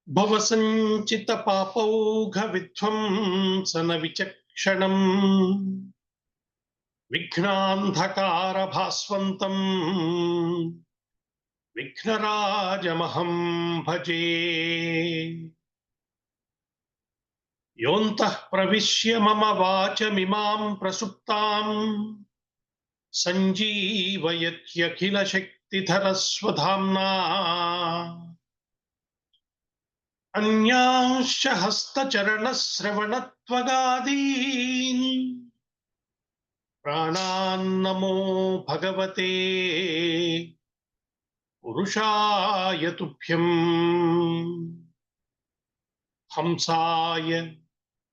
భవసంచిత పాపౌఘ విధ్వంసన విచక్షణం విఘ్నాంధకార భాస్వంతం విఘ్నరాజమహం భజే. యోంతః ప్రవిశ్య మమ వాచమిమాం ప్రసుప్తాం సంజీవయత్యఖిల శక్తిధరస్వధామ్నా అన్యాంశ్చ హస్తచరణశ్రవణత్వగాదీన్ ప్రాణాన్నమో భగవతే పురుషాయ తుభ్యం. హంసాయ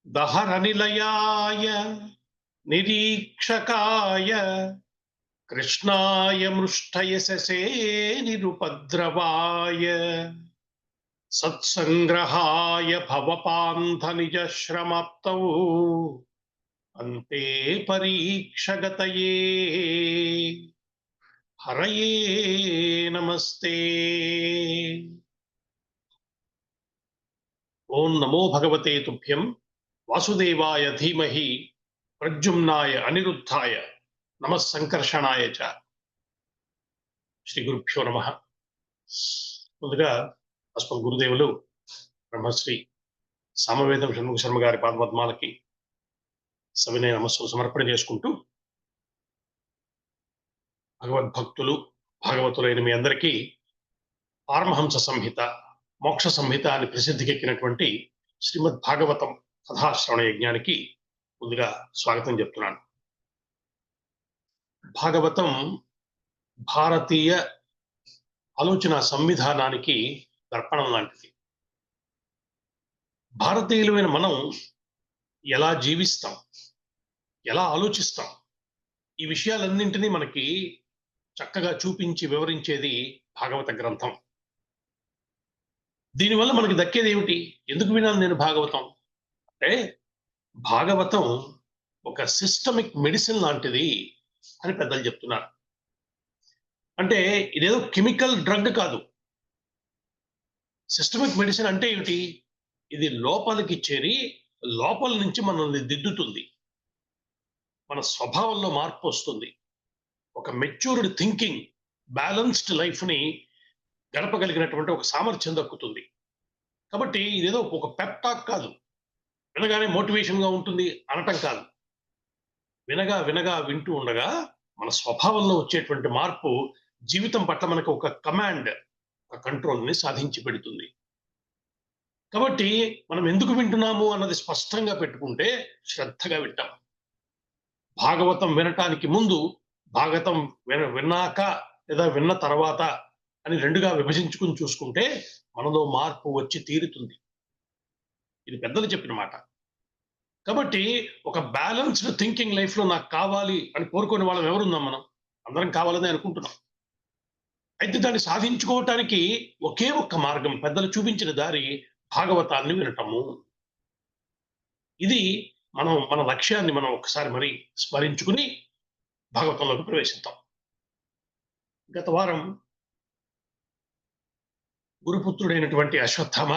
దహరనిలయాయ నిరీక్షకాయ కృష్ణాయ మృష్టయశసే నిరుపద్రవాయ సత్సంగ్రహాయ భవపాంథనిజశ్రమాప్తౌ అంతే పరీక్షగతయే హరయే నమస్తే. ఓం నమో భగవతే తుభ్యం వాసుదేవాయ ధీమహి ప్రద్యుమ్నాయ అనిరుద్ధాయ నమః సంకర్షణాయ చ. శ్రీ గురుభ్యో నమః. ముందుగా అస్మద్ గురుదేవులు బ్రహ్మశ్రీ సామవేదం షణ్ముఖ శర్మ గారి పాదపద్మాలకి సవినయ నమస్సులు సమర్పణ చేసుకుంటూ, భగవద్భక్తులు భాగవతులైన మీ అందరికీ పారమహంస సంహిత, మోక్ష సంహిత అని ప్రసిద్ధికెక్కినటువంటి శ్రీమద్ భాగవతం కథాశ్రవణ యజ్ఞానికి ముందుగా స్వాగతం చెప్తున్నాను. భాగవతం భారతీయ ఆలోచన సంవిధానానికి దర్పణం లాంటిది. భారతీయులమైన మనం ఎలా జీవిస్తాం, ఎలా ఆలోచిస్తాం, ఈ విషయాలన్నింటినీ మనకి చక్కగా చూపించి వివరించేది భాగవత గ్రంథం. దీనివల్ల మనకి దక్కేది ఏమిటి? ఎందుకు వినాలి నేను భాగవతం అంటే, భాగవతం ఒక సిస్టమిక్ మెడిసిన్ లాంటిది అని పెద్దలు చెప్తున్నారు. అంటే ఇదేదో కెమికల్ డ్రగ్ కాదు. సిస్టమిక్ మెడిసిన్ అంటే ఏమిటి? ఇది లోపలికి చేరి లోపల నుంచి మనల్ని దిద్దుతుంది, మన స్వభావంలో మార్పు వస్తుంది, ఒక మెచ్యూర్డ్ థింకింగ్, బ్యాలెన్స్డ్ లైఫ్ ని గడపగలిగినటువంటి ఒక సామర్థ్యం దక్కుతుంది. కాబట్టి ఇదేదో ఒక పెప్ టాక్ కాదు, వినగానే మోటివేషన్ గా ఉంటుంది అనటం కాదు. వినగా వినగా వింటూ ఉండగా మన స్వభావంలో వచ్చేటువంటి మార్పు జీవితం పట్ల మనకు ఒక కమాండ్, ఒక కంట్రోల్ ని సాధించి పెడుతుంది. కాబట్టి మనం ఎందుకు వింటున్నాము అన్నది స్పష్టంగా పెట్టుకుంటే శ్రద్ధగా వింటాం. భాగవతం వినటానికి ముందు, భాగవతం విన్నాక లేదా విన్న తర్వాత అని రెండుగా విభజించుకుని చూసుకుంటే మనలో మార్పు వచ్చి తీరుతుంది. ఇది పెద్దలు చెప్పిన మాట. కాబట్టి ఒక బ్యాలెన్స్డ్ థింకింగ్ లైఫ్ లో నాకు కావాలి అని కోరుకునే వాళ్ళం ఎవరున్నాం? మనం అందరం కావాలని అనుకుంటున్నాం. అయితే దాన్ని సాధించుకోవటానికి ఒకే ఒక్క మార్గం, పెద్దలు చూపించిన దారి భాగవతాన్ని వినటము. ఇది మన లక్ష్యాన్ని మనం ఒకసారి మరి స్మరించుకుని భాగవతంలోకి ప్రవేశిద్దాం. గత వారం గురుపుత్రుడైనటువంటి అశ్వత్థామ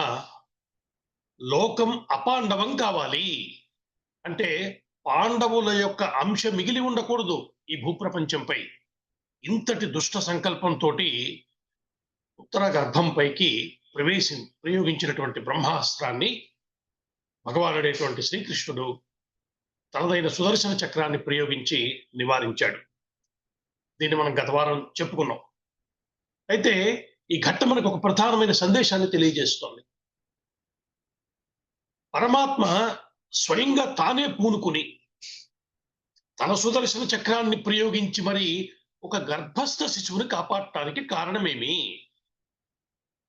లోకం అపాండవం కావాలి అంటే, పాండవుల యొక్క అంశ మిగిలి ఉండకూడదు ఈ భూప్రపంచంపై. ఇంతటి దుష్ట సంకల్పంతో ఉత్తర గర్భంపైకి ప్రయోగించినటువంటి బ్రహ్మాస్త్రాన్ని భగవానుడైనటువంటి శ్రీకృష్ణుడు తనదైన సుదర్శన చక్రాన్ని ప్రయోగించి నివారించాడు. దీన్ని మనం గత వారం చెప్పుకున్నాం. అయితే ఈ ఘట్టం మనకు ఒక ప్రధానమైన సందేశాన్ని తెలియజేస్తోంది. పరమాత్మ స్వయంగా తానే పూనుకుని తన సుదర్శన చక్రాన్ని ప్రయోగించి మరి ఒక గర్భస్థ శిశువుని కాపాడటానికి కారణమేమి?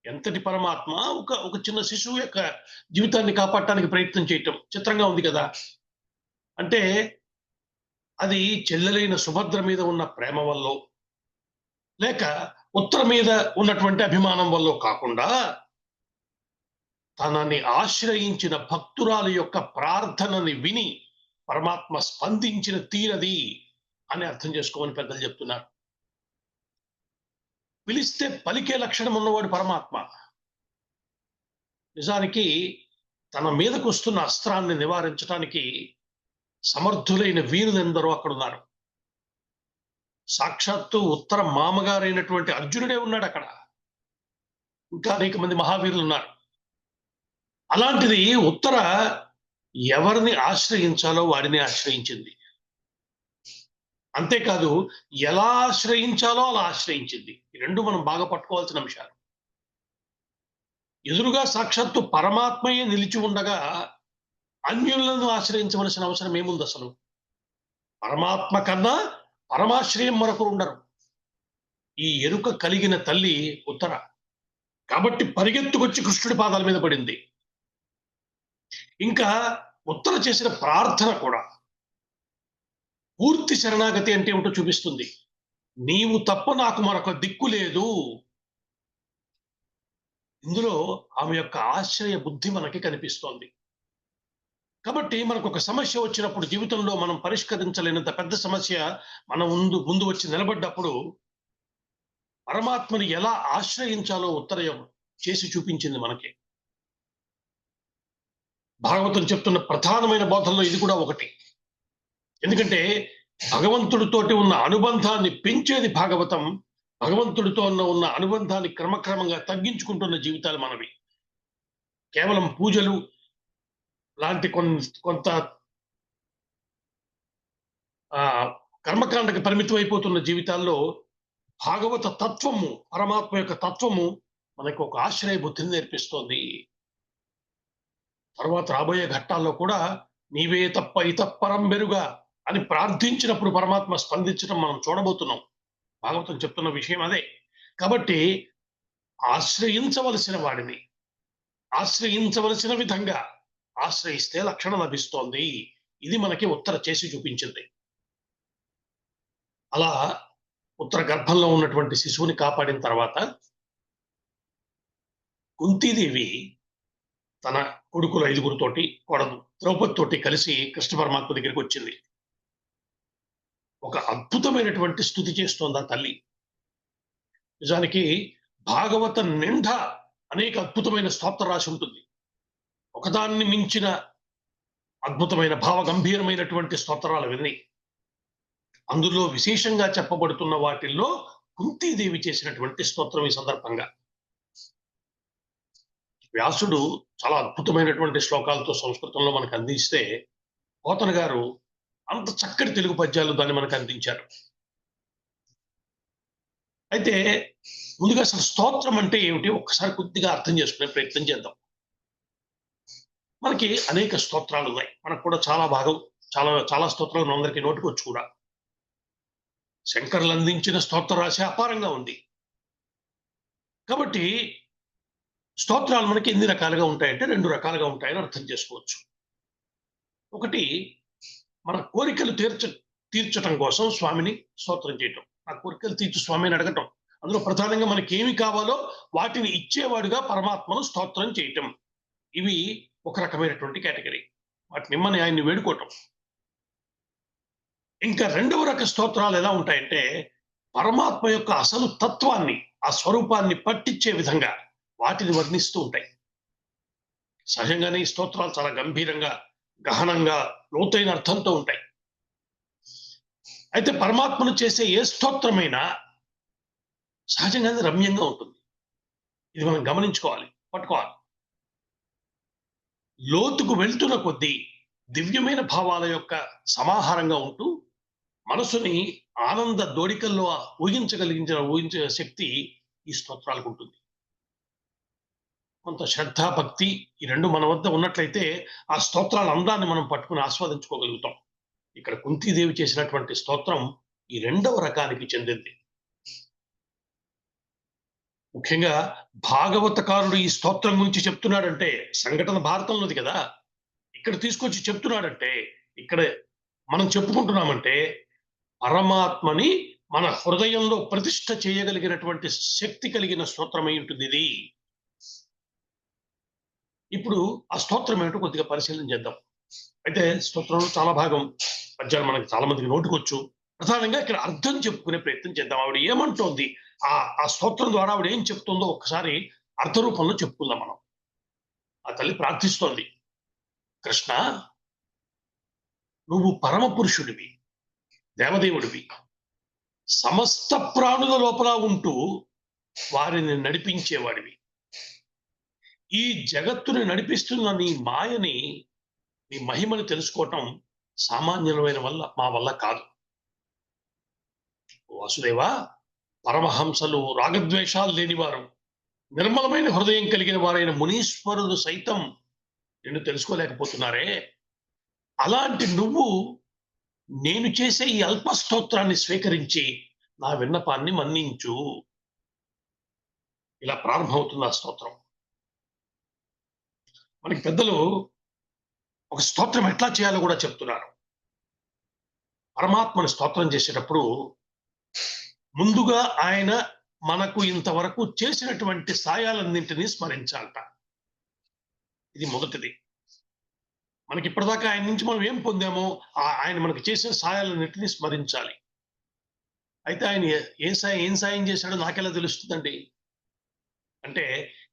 ఎంతటి పరమాత్మ ఒక చిన్న శిశువు యొక్క జీవితాన్ని కాపాడటానికి ప్రయత్నం చేయటం చిత్రంగా ఉంది కదా. అంటే అది చెల్లెలైన సుభద్ర మీద ఉన్న ప్రేమ వల్ల, లేక ఉత్తర మీద ఉన్నటువంటి అభిమానం వల్ల కాకుండా, తనని ఆశ్రయించిన భక్తురాలు యొక్క ప్రార్థనని విని పరమాత్మ స్పందించిన తీరది అని అర్థం చేసుకోమని పెద్దలు చెప్తున్నారు. పిలిస్తే పలికే లక్షణం ఉన్నవాడు పరమాత్మ. నిజానికి తన మీదకొస్తున్న అస్త్రాన్ని నివారించడానికి సమర్థులైన వీరులెందరో అక్కడున్నారు. సాక్షాత్తు ఉత్తర మామగారైనటువంటి అర్జునుడే ఉన్నాడు అక్కడ. ఇంకా అనేక మంది మహావీరులు ఉన్నారు. అలాంటిది ఉత్తర ఎవరిని ఆశ్రయించాలో వాడిని ఆశ్రయించింది. అంతేకాదు ఎలా ఆశ్రయించాలో అలా ఆశ్రయించింది. ఈ రెండు మనం బాగా పట్టుకోవాల్సిన అంశాలు. ఎదురుగా సాక్షాత్తు పరమాత్మయే నిలిచి ఉండగా అన్యులను ఆశ్రయించవలసిన అవసరం ఏముంది అసలు? పరమాత్మ కన్నా పరమాశ్రయం మరొకరు ఉండరు. ఈ ఎరుక కలిగిన తల్లి ఉత్తర. కాబట్టి పరిగెత్తుకొచ్చి కృష్ణుడి పాదాల మీద పడింది. ఇంకా ఉత్తర చేసిన ప్రార్థన కూడా పూర్తి శరణాగతి అంటే ఏమిటో చూపిస్తుంది. నీవు తప్ప నాకు మరొక దిక్కు లేదు. ఇందులో ఆమె యొక్క ఆశ్రయ బుద్ధి మనకి కనిపిస్తోంది. కాబట్టి మనకు ఒక సమస్య వచ్చినప్పుడు జీవితంలో మనం పరిష్కరించలేనంత పెద్ద సమస్య మన ముందు వచ్చి నిలబడ్డప్పుడు పరమాత్మని ఎలా ఆశ్రయించాలో ఉత్తరయం చేసి చూపించింది మనకి. భాగవతం చెప్తున్న ప్రధానమైన బోధనలో ఇది కూడా ఒకటి. ఎందుకంటే భగవంతుడితోటి ఉన్న అనుబంధాన్ని పెంచేది భాగవతం. భగవంతుడితో ఉన్న అనుబంధాన్ని క్రమక్రమంగా తగ్గించుకుంటున్న జీవితాలు మనవి. కేవలం పూజలు లాంటి కొంత కర్మకాండకి పరిమితం అయిపోతున్న జీవితాల్లో భాగవత తత్వము, పరమాత్మ యొక్క తత్వము మనకు ఒక ఆశ్రయ బుద్ధిని నేర్పిస్తోంది. తర్వాత రాబోయే ఘట్టాల్లో కూడా నీవే తప్ప ఇతపరం బెరుగా అని ప్రార్థించినప్పుడు పరమాత్మ స్పందించడం మనం చూడబోతున్నాం. భాగవతం చెప్తున్న విషయం అదే. కాబట్టి ఆశ్రయించవలసిన వాడిని ఆశ్రయించవలసిన విధంగా ఆశ్రయిస్తే లక్షణ లభిస్తోంది. ఇది మనకి ఉత్తర చేసి చూపించింది. అలా ఉత్తర గర్భంలో ఉన్నటువంటి శిశువుని కాపాడిన తర్వాత కుంతీదేవి తన కొడుకుల 5గురితోటి, కోడలు ద్రౌపది తోటి కలిసి కృష్ణ పరమాత్మ దగ్గరికి వచ్చింది. ఒక అద్భుతమైనటువంటి స్తుతి చేస్తోంది ఆ తల్లి. నిజానికి భాగవత నిండా అనేక అద్భుతమైన స్తోత్ర రాశి ఉంటుంది. ఒకదాన్ని మించిన అద్భుతమైన భావ గంభీరమైనటువంటి స్తోత్రాలు విని అందులో విశేషంగా చెప్పబడుతున్న వాటిల్లో కుంతీదేవి చేసినటువంటి స్తోత్రం ఈ సందర్భంగా. వ్యాసుడు చాలా అద్భుతమైనటువంటి శ్లోకాలతో సంస్కృతంలో మనకు అందిస్తే పోతన గారు అంత చక్కటి తెలుగు పద్యాలు దాన్ని మనకు అందించారు. అయితే ముందుగా అసలు స్తోత్రం అంటే ఏమిటి ఒక్కసారి కొద్దిగా అర్థం చేసుకునే ప్రయత్నం చేద్దాం. మనకి అనేక స్తోత్రాలు ఉన్నాయి. మనకు కూడా చాలా స్తోత్రాలు మనందరికీ నోటికొచ్చు కూడా. శంకర్లు అందించిన స్తోత్ర రాశి అపారంగా ఉంది. కాబట్టి స్తోత్రాలు మనకి ఎన్ని రకాలుగా ఉంటాయంటే 2 రకాలుగా ఉంటాయని అర్థం చేసుకోవచ్చు. ఒకటి, మన కోరికలు తీర్చటం కోసం స్వామిని స్తోత్రం చేయటం. ఆ కోరికలు తీర్చు స్వామి అని అడగటం. అందులో ప్రధానంగా మనకి ఏమి కావాలో వాటిని ఇచ్చేవాడుగా పరమాత్మను స్తోత్రం చేయటం. ఇవి ఒక రకమైనటువంటి కేటగిరీ. వాటిని ఇమ్మని ఆయన్ని వేడుకోవటం. ఇంకా 2వ రక స్తోత్రాలు ఎలా ఉంటాయంటే పరమాత్మ యొక్క అసలు తత్వాన్ని, ఆ స్వరూపాన్ని పట్టించే విధంగా వాటిని వర్ణిస్తూ ఉంటాయి. సహజంగానే ఈ స్తోత్రాలు చాలా గంభీరంగా, గహనంగా, లోతైన అర్థంతో ఉంటాయి. అయితే పరమాత్మను చేసే ఏ స్తోత్రమైనా సహజంగానే రమ్యంగా ఉంటుంది. ఇది మనం గమనించుకోవాలి, పట్టుకోవాలి. లోతుకు వెళ్తున్న కొద్దీ దివ్యమైన భావాల యొక్క సమాహారంగా ఉంటూ మనసుని ఆనంద దోడికల్లో ఊహించే శక్తి ఈ స్తోత్రాలకు ఉంటుంది. కొంత శ్రద్ధ, భక్తి ఈ 2 మన వద్ద ఉన్నట్లయితే ఆ స్తోత్రాల అందాన్ని మనం పట్టుకుని ఆస్వాదించుకోగలుగుతాం. ఇక్కడ కుంతీదేవి చేసినటువంటి స్తోత్రం ఈ 2వ రకానికి చెందింది. ముఖ్యంగా భాగవతకారుడు ఈ స్తోత్రం గురించి చెప్తున్నాడంటే సంఘటన భారతంలోది కదా, ఇక్కడ తీసుకొచ్చి చెప్తున్నాడంటే, ఇక్కడ మనం చెప్పుకుంటున్నామంటే పరమాత్మని మన హృదయంలో ప్రతిష్ఠ చేయగలిగినటువంటి శక్తి కలిగిన స్తోత్రమై ఉంటుంది ఇది. ఇప్పుడు ఆ స్తోత్రం ఏమిటో కొద్దిగా పరిశీలన చేద్దాం. అయితే స్తోత్రంలో చాలా భాగం పద్యాలు మనకి చాలా మందికి నోటుకొచ్చు. ప్రధానంగా ఇక్కడ అర్థం చెప్పుకునే ప్రయత్నం చేద్దాం. ఆవిడ ఏమంటోంది, ఆ స్తోత్రం ద్వారా ఆవిడ ఏం చెప్తుందో ఒక్కసారి అర్థ రూపంలో చెప్పుకుందాం మనం. ఆ తల్లి ప్రార్థిస్తోంది, కృష్ణ, నువ్వు పరమ పురుషుడివి, దేవదేవుడివి, సమస్త ప్రాణుల లోపల ఉంటూ వారిని నడిపించేవాడివి. ఈ జగత్తుని నడిపిస్తున్న నీ మాయని, నీ మహిమని తెలుసుకోవటం సామాన్యులమైన మా వల్ల కాదు. వాసుదేవ, పరమహంసలు రాగద్వేషాలు లేనివారు, నిర్మలమైన హృదయం కలిగిన వారైన మునీశ్వరులు సైతం నిన్ను తెలుసుకోలేకపోతున్నారే. అలాంటి నువ్వు నేను చేసే ఈ అల్ప స్తోత్రాన్ని స్వీకరించి నా విన్నపాన్ని మన్నించు. ఇలా ప్రారంభమవుతుంది ఆ స్తోత్రం. మనకి పెద్దలు ఒక స్తోత్రం ఎట్లా చేయాలో కూడా చెప్తున్నారు. పరమాత్మని స్తోత్రం చేసేటప్పుడు ముందుగా ఆయన మనకు ఇంతవరకు చేసినటువంటి సాయాలన్నింటినీ స్మరించాలట. ఇది మొదటిది. మనకి ఇప్పటిదాకా ఆయన నుంచి మనం ఏం పొందామో ఆయన మనకు చేసిన సాయాలన్నింటినీ స్మరించాలి. అయితే ఆయన ఏం సాయం చేశాడో నాకెలా తెలుస్తుందండి? అంటే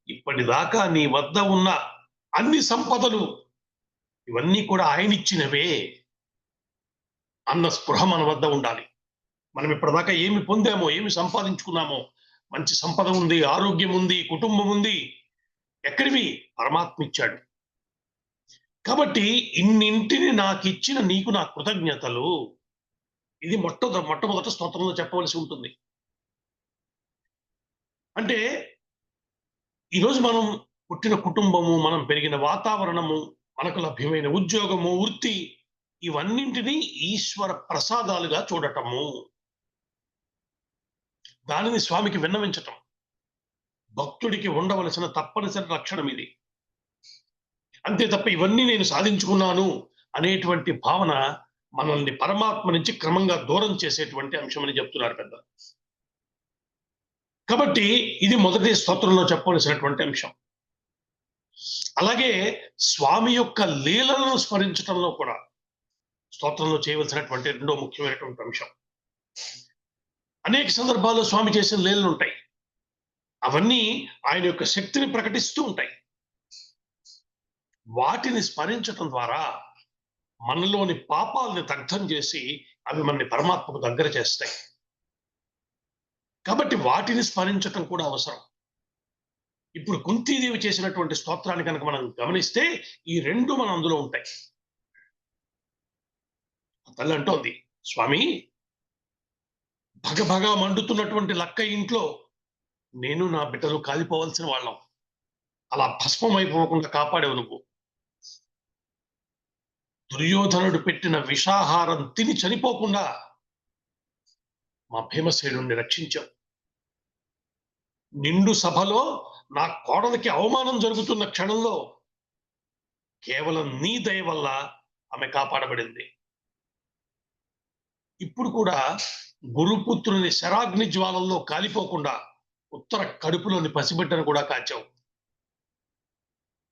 ఇప్పటిదాకా నీ వద్ద ఉన్న అన్ని సంపదలు ఇవన్నీ కూడా ఆయన ఇచ్చినవే అన్న స్పృహ మన వద్ద ఉండాలి. మనం ఇప్పటిదాకా ఏమి పొందామో, ఏమి సంపాదించుకున్నామో, మంచి సంపద ఉంది, ఆరోగ్యం ఉంది, కుటుంబం ఉంది, ఎక్కడివి? పరమాత్మ ఇచ్చాడు. కాబట్టి ఇన్నింటిని నాకిచ్చిన నీకు నా కృతజ్ఞతలు. ఇది మొట్టమొదట స్తోత్రంలో చెప్పవలసి ఉంటుంది. అంటే ఈరోజు మనం పుట్టిన కుటుంబము, మనం పెరిగిన వాతావరణము, మనకు లభ్యమైన ఉద్యోగము, వృత్తి, ఇవన్నింటినీ ఈశ్వర ప్రసాదాలుగా చూడటము, దానిని స్వామికి విన్నవించటం భక్తుడికి ఉండవలసిన తప్పనిసరి లక్షణం ఇది. అంతే తప్ప ఇవన్నీ నేను సాధించుకున్నాను అనేటువంటి భావన మనల్ని పరమాత్మ నుంచి క్రమంగా దూరం చేసేటువంటి అంశం అని చెప్తున్నారు పెద్దలు. కాబట్టి ఇది మొదటి స్తోత్రంలో చెప్పవలసినటువంటి అంశం. అలాగే స్వామి యొక్క లీలలను స్మరించడంలో కూడా స్తోత్రంలో చేయవలసినటువంటి రెండో ముఖ్యమైనటువంటి అంశం. అనేక సందర్భాల్లో స్వామి చేసిన లీలలు ఉంటాయి. అవన్నీ ఆయన యొక్క శక్తిని ప్రకటిస్తూ ఉంటాయి. వాటిని స్మరించటం ద్వారా మనలోని పాపాలని దగ్ధం చేసి అవి మనని పరమాత్మకు దగ్గర చేస్తాయి. కాబట్టి వాటిని స్మరించటం కూడా అవసరం. ఇప్పుడు కుంతీదేవి చేసినటువంటి స్తోత్రాన్ని కనుక మనం గమనిస్తే ఈ రెండు మన అందులో ఉంటాయి. తల్లి అంటోంది, స్వామి, భగభగా మండుతున్నటువంటి లక్క ఇంట్లో నేను నా బిడ్డలు కాలిపోవాల్సిన వాళ్ళం. అలా భస్మం అయిపోకుండా కాపాడేవు నువ్వు. దుర్యోధనుడు పెట్టిన విషాహారం తిని చనిపోకుండా మా భీమసేనుణ్ణి రక్షించావు. నిండు సభలో నా కోడలికి అవమానం జరుగుతున్న క్షణంలో కేవలం నీ దయ వల్ల ఆమె కాపాడబడింది. ఇప్పుడు కూడా గురుపుత్రుని శరాగ్ని జ్వాలల్లో కాలిపోకుండా ఉత్తర కడుపులోని పసిబిడ్డను కూడా కాచావు.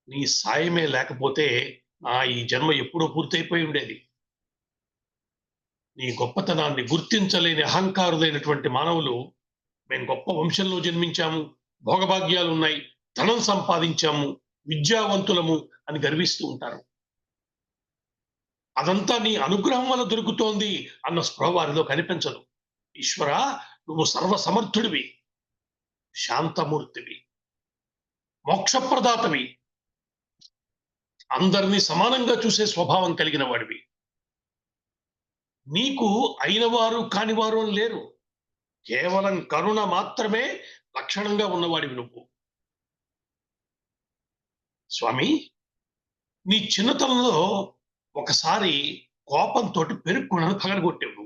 నీ సాయమే లేకపోతే ఈ జన్మ ఎప్పుడో పూర్తయిపోయి ఉండేది. నీ గొప్పతనాన్ని గుర్తించలేని అహంకారులైనటువంటి మానవులు మేము గొప్ప వంశంలో జన్మించాము, భోగభాగ్యాలు ఉన్నాయి, ధనం సంపాదించాము, విద్యావంతులము అని గర్విస్తూ ఉంటారు. అదంతా నీ అనుగ్రహం వల్ల దొరుకుతోంది అన్న స్పృహ వారిలో కనిపించదు. ఈశ్వర, నువ్వు సర్వసమర్థుడివి, శాంతమూర్తివి, మోక్షప్రదాతవి, అందరినీ సమానంగా చూసే స్వభావం కలిగిన వాడివి. నీకు అయినవారు కానివారు లేరు. కేవలం కరుణ మాత్రమే లక్షణంగా ఉన్నవాడివి నువ్వు. స్వామి, నీ చిన్నతనంలో ఒకసారి కోపంతో పెరుక్కునను పగలగొట్టావు.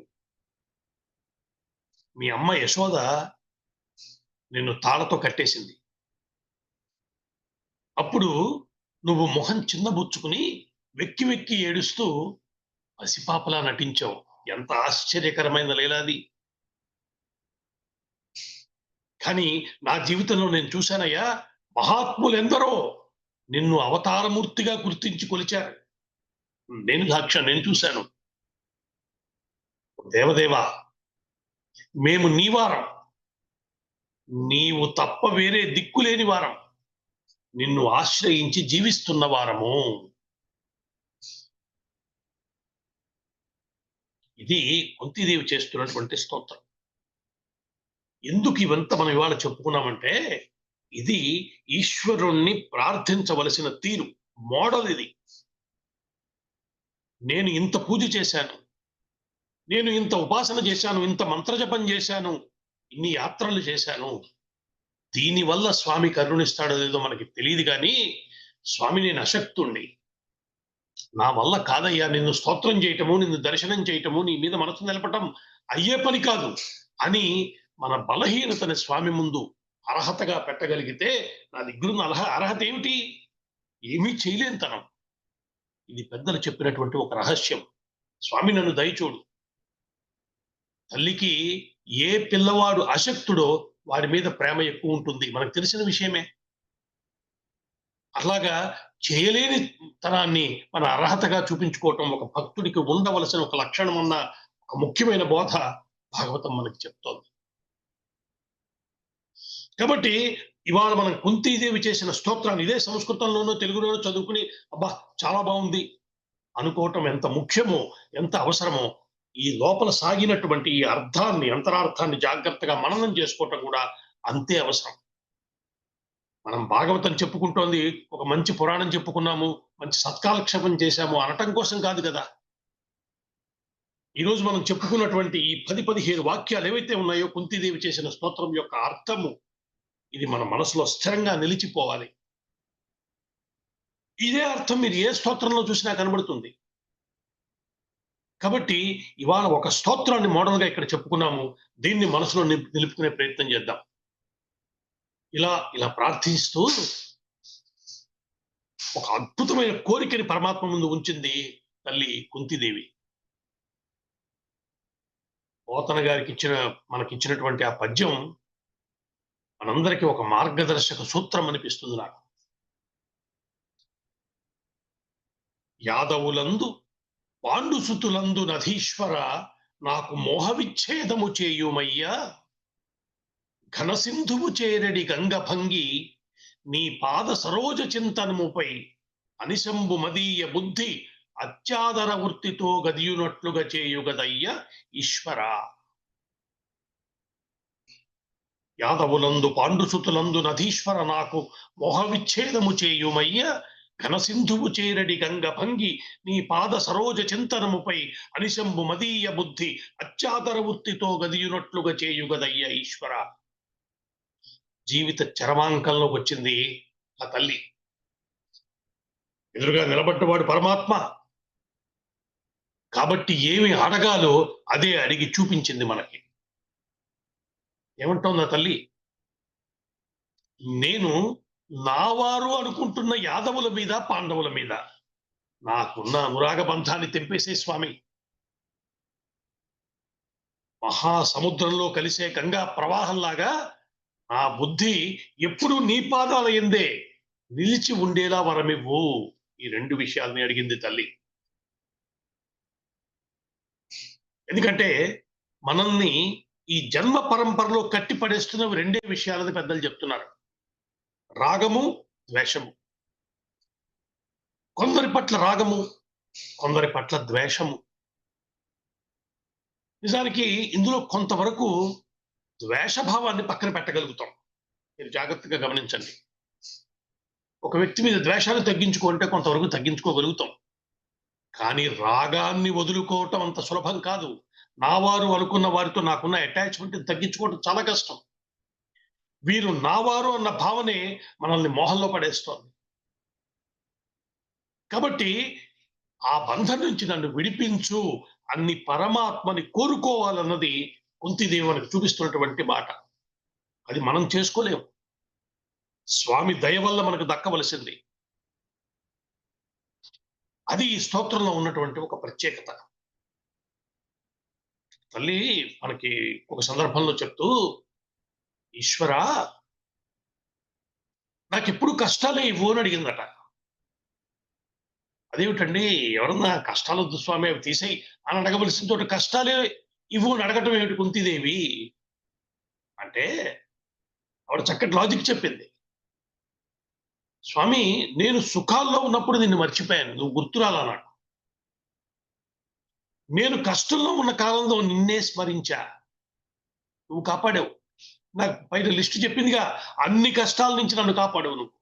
మీ అమ్మ యశోద నిన్ను తాళతో కట్టేసింది. అప్పుడు నువ్వు మొహం చిన్నబుచ్చుకుని వెక్కి వెక్కి ఏడుస్తూ పసిపాపలా నటించావు. ఎంత ఆశ్చర్యకరమైన లీలాది. కానీ నా జీవితంలో నేను చూశానయ్యా, మహాత్ములెందరో నిన్ను అవతారమూర్తిగా గుర్తించి కొలిచారు. నేను సాక్ష్యం, నేను చూశాను. దేవదేవా, మేము నీ వారం, నీవు తప్ప వేరే దిక్కులేని వారం. నిన్ను ఆశ్రయించి జీవిస్తున్న వారము. ఇది కుంతీదేవి చేస్తున్నటువంటి స్తోత్రం. ఎందుకు ఇవంతా మనం ఇవాళ చెప్పుకున్నామంటే, ఇది ఈశ్వరుణ్ణి ప్రార్థించవలసిన తీరు. మోడల్ ఇది. నేను ఇంత పూజ చేశాను. నేను ఇంత ఉపాసన చేశాను. ఇంత మంత్రజపం చేశాను. ఇన్ని యాత్రలు చేశాను. దీనివల్ల స్వామి కరుణిస్తాడో లేదో మనకి తెలియదు కానీ, స్వామి నేను అశక్తుణ్ణి. నా వల్ల కాదయ్యా నిన్ను స్తోత్రం చేయటము, నిన్ను దర్శనం చేయటము, నీ మీద మనసు నిలపటం అయ్యే పని కాదు అని మన బలహీనతని స్వామి ముందు అర్హతగా పెట్టగలిగితే, నా దగ్గరున్న అర్హత ఏమిటి? ఏమీ చేయలేనితనం. ఇది పెద్దలు చెప్పినటువంటి ఒక రహస్యం. స్వామి నన్ను దయచూడు. తల్లికి ఏ పిల్లవాడు అశక్తుడో వాడి మీద ప్రేమ ఎక్కువ ఉంటుంది. మనకు తెలిసిన విషయమే. అలాగా చేయలేని తనాన్ని మన అర్హతగా చూపించుకోవటం ఒక భక్తుడికి ఉండవలసిన ఒక లక్షణం ఉన్న ఒక ముఖ్యమైన బోధ భాగవతం మనకి చెప్తోంది. కాబట్టి ఇవాళ మనం కుంతీదేవి చేసిన స్తోత్రాన్ని ఇదే సంస్కృతంలోనూ తెలుగులోనూ చదువుకుని అబ్బా చాలా బాగుంది అనుకోవటం ఎంత ముఖ్యమో, ఎంత అవసరమో, ఈ లోపల సాగినటువంటి ఈ అర్థాన్ని, అంతరార్థాన్ని జాగ్రత్తగా మననం చేసుకోవటం కూడా అంతే అవసరం. మనం భాగవతం చెప్పుకుంటోంది ఒక మంచి పురాణం చెప్పుకున్నాము, మంచి సత్కాలక్షేపం చేశాము అనటం కోసం కాదు కదా. ఈరోజు మనం చెప్పుకున్నటువంటి ఈ 10-15 వాక్యాలు ఏవైతే ఉన్నాయో కుంతీదేవి చేసిన స్తోత్రం యొక్క అర్థము, ఇది మన మనసులో స్థిరంగా నిలిచిపోవాలి. ఇదే అర్థం మీరు ఏ స్తోత్రంలో చూసినా కనబడుతుంది. కాబట్టి ఇవాళ ఒక స్తోత్రాన్ని మోడల్‌గా ఇక్కడ చెప్పుకున్నాము. దీన్ని మనసులో నిలుపుకునే ప్రయత్నం చేద్దాం. ఇలా ఇలా ప్రార్థిస్తూ ఒక అద్భుతమైన కోరికని పరమాత్మ ముందు ఉంచింది తల్లి కుంతీదేవి. పోతన గారికి మనకిచ్చినటువంటి ఆ పద్యం మనందరికీ ఒక మార్గదర్శక సూత్రం అనిపిస్తుంది నాకు. యాదవులందు పాండుసుతులందు నధీశ్వర నాకు మోహ విచ్ఛేదము చేయుమయ్యా, ఘనసింధువు చేరడి గంగభంగి నీ పాద సరోజ చింతనముపై అనిశంబు మదీయ బుద్ధి అత్యాదర వృత్తితో గదియునట్లుగా చేయుగదయ్య ఈశ్వర. యాదవులందు పాండుసుతులందు నధీశ్వర నాకు మోహ విచ్ఛేదము చేయుమయ్య, ఘనసింధువు చేరడి గంగభంగి నీ పాద సరోజ చింతనముపై అనిశంబు మదీయ బుద్ధి అత్యాదర వృత్తితో గదియునట్లుగా చేయుగదయ్య ఈశ్వర. జీవిత చరమాంకంలోకి వచ్చింది ఆ తల్లి. ఎదురుగా నిలబడ్డవాడు పరమాత్మ కాబట్టి ఏమి అడగాలో అదే అడిగి చూపించింది మనకి. ఏమంటోంది ఆ తల్లి? నేను నావారు అనుకుంటున్న యాదవుల మీద, పాండవుల మీద నాకున్న అనురాగ బంధాన్ని తెంపేసే స్వామి. మహాసముద్రంలో కలిసే గంగా ప్రవాహంలాగా ఆ బుద్ధి ఎప్పుడు నీ పాదాల ఎందే నిలిచి ఉండేలా వరమివ్వు. ఈ 2 విషయాల్ని అడిగింది తల్లి. ఎందుకంటే మనల్ని ఈ జన్మ పరంపరలో కట్టి పడేస్తున్నవి 2 విషయాలని పెద్దలు చెప్తున్నారు. రాగము, ద్వేషము. కొందరి పట్ల రాగము, కొందరి పట్ల ద్వేషము. నిజానికి ఇందులో కొంతవరకు ద్వేషభావాన్ని పక్కన పెట్టగలుగుతాం. మీరు జాగ్రత్తగా గమనించండి. ఒక వ్యక్తి మీద ద్వేషాన్ని తగ్గించుకుంటే కొంతవరకు తగ్గించుకోగలుగుతాం. కానీ రాగాన్ని వదులుకోవటం అంత సులభం కాదు. నా వారు అనుకున్న వారితో నాకున్న అటాచ్‌మెంట్ తగ్గించుకోవడం చాలా కష్టం. వీరు నా వారు అన్న భావనే మనల్ని మోహంలో పడేస్తోంది. కాబట్టి ఆ బంధం నుంచి నన్ను విడిపించు అన్ని పరమాత్మని కోరుకోవాలన్నది కుంతీదేవి మనకు చూపిస్తున్నటువంటి మాట. అది మనం చేసుకోలేము. స్వామి దయ వల్ల మనకు దక్కవలసింది. అది ఈ స్తోత్రంలో ఉన్నటువంటి ఒక ప్రత్యేకత. తల్లి మనకి ఒక సందర్భంలో చెప్తూ, ఈశ్వరా నాకెప్పుడు కష్టాలే ఇవ్వు అని అడిగిందట. అదేమిటండి, ఎవరన్నా కష్టాలొద్దు స్వామి అవి తీసేయి అని అడగవలసిన చోట కష్టాలే ఇవ్వు అని అడగటం ఏమిటి కుంతీదేవి అంటే, ఆవిడ చక్కటి లాజిక్ చెప్పింది. స్వామి, నేను సుఖాల్లో ఉన్నప్పుడు నిన్ను మర్చిపోయాను, నువ్వు గుర్తురాలా నాకు. నేను కష్టంలో ఉన్న కాలంలో నిన్నే స్మరించా, నువ్వు కాపాడావు. నాకు పైన లిస్ట్ చెప్పిందిగా, అన్ని కష్టాల నుంచి నన్ను కాపాడవు నువ్వు.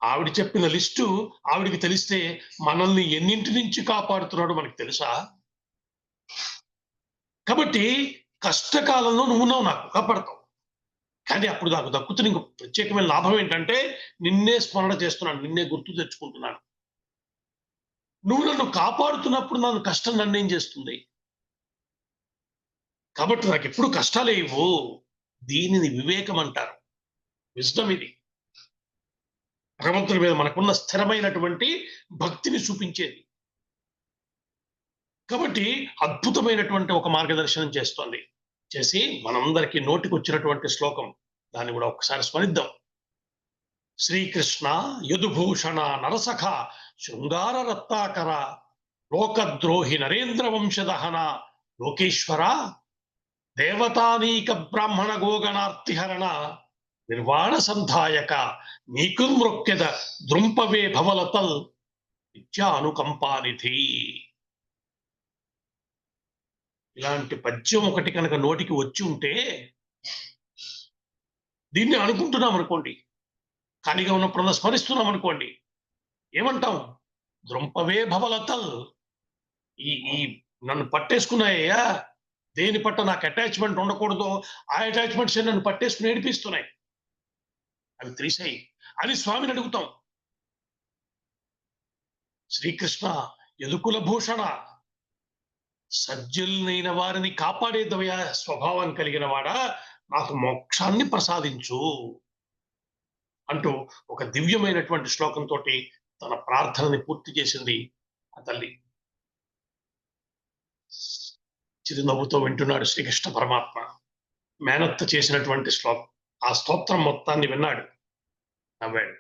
ఆవిడ చెప్పిన లిస్టు ఆవిడికి తెలిస్తే మనల్ని ఎన్నింటి నుంచి కాపాడుతున్నాడో మనకు తెలుసా? కాబట్టి కష్టకాలంలో నువ్వున్నావు, నాకు కాపాడతావు. కానీ అప్పుడు నాకు దక్కుతున్న ఇంకో ప్రత్యేకమైన లాభం ఏంటంటే, నిన్నే స్మరణ చేస్తున్నాను, నిన్నే గుర్తు తెచ్చుకుంటున్నాను. నువ్వు నన్ను కాపాడుతున్నప్పుడు నన్ను కష్టం నన్నేం చేస్తుంది? కాబట్టి నాకెప్పుడు కష్టాలే ఇవ్వు. దీనిని వివేకం అంటారు. విజ్డమ్ ఇది. భగవంతుని మీద మనకున్న స్థిరమైనటువంటి భక్తిని చూపించేది. కాబట్టి అద్భుతమైనటువంటి ఒక మార్గదర్శనం చేస్తోంది. చేసి మనందరికీ నోటికొచ్చినటువంటి శ్లోకం, దాన్ని కూడా ఒక్కసారి స్మరిద్దాం. శ్రీకృష్ణ యదుభూషణ నరసఖ శృంగార రత్నాకర లోకద్రోహి నరేంద్ర వంశదహన లోకేశ్వర దేవతానీక బ్రాహ్మణ గోగణార్తిహరణ నిర్వాణ సంధాయక నీకు మృక్కెద ద్రుంపవే భవలతల్ విద్యానుకంపానిధి. ఇలాంటి పద్యం ఒకటి కనుక నోటికి వచ్చి ఉంటే, దీన్ని అనుకుంటున్నాం అనుకోండి, ఖాళీగా ఉన్నప్పుడల్లా స్మరిస్తున్నాం అనుకోండి, ఏమంటాం? ద్రుంపవే భవలతల్. ఈ ఈ నన్ను పట్టేసుకున్నాయ్యా, దేని పట్ల నాకు అటాచ్మెంట్ ఉండకూడదు, ఆ అటాచ్మెంట్స్ నన్ను పట్టేసుకుని ఏడిపిస్తున్నాయి, అవి తెలిసాయి అని స్వామిని అడుగుతాం. శ్రీకృష్ణ యదుకుల భూషణ, సజ్జులైన వారిని కాపాడే దయ స్వభావం కలిగిన వాడా, నాకు మోక్షాన్ని ప్రసాదించు అంటూ ఒక దివ్యమైనటువంటి శ్లోకంతో తన ప్రార్థనని పూర్తి చేసింది ఆ తల్లి. చిరునవ్వుతో వింటున్నాడు శ్రీకృష్ణ పరమాత్మ. మేనత్త చేసినటువంటి శ్లోకం, ఆ స్తోత్రం మొత్తాన్ని విన్నాడు, నవ్వాడు.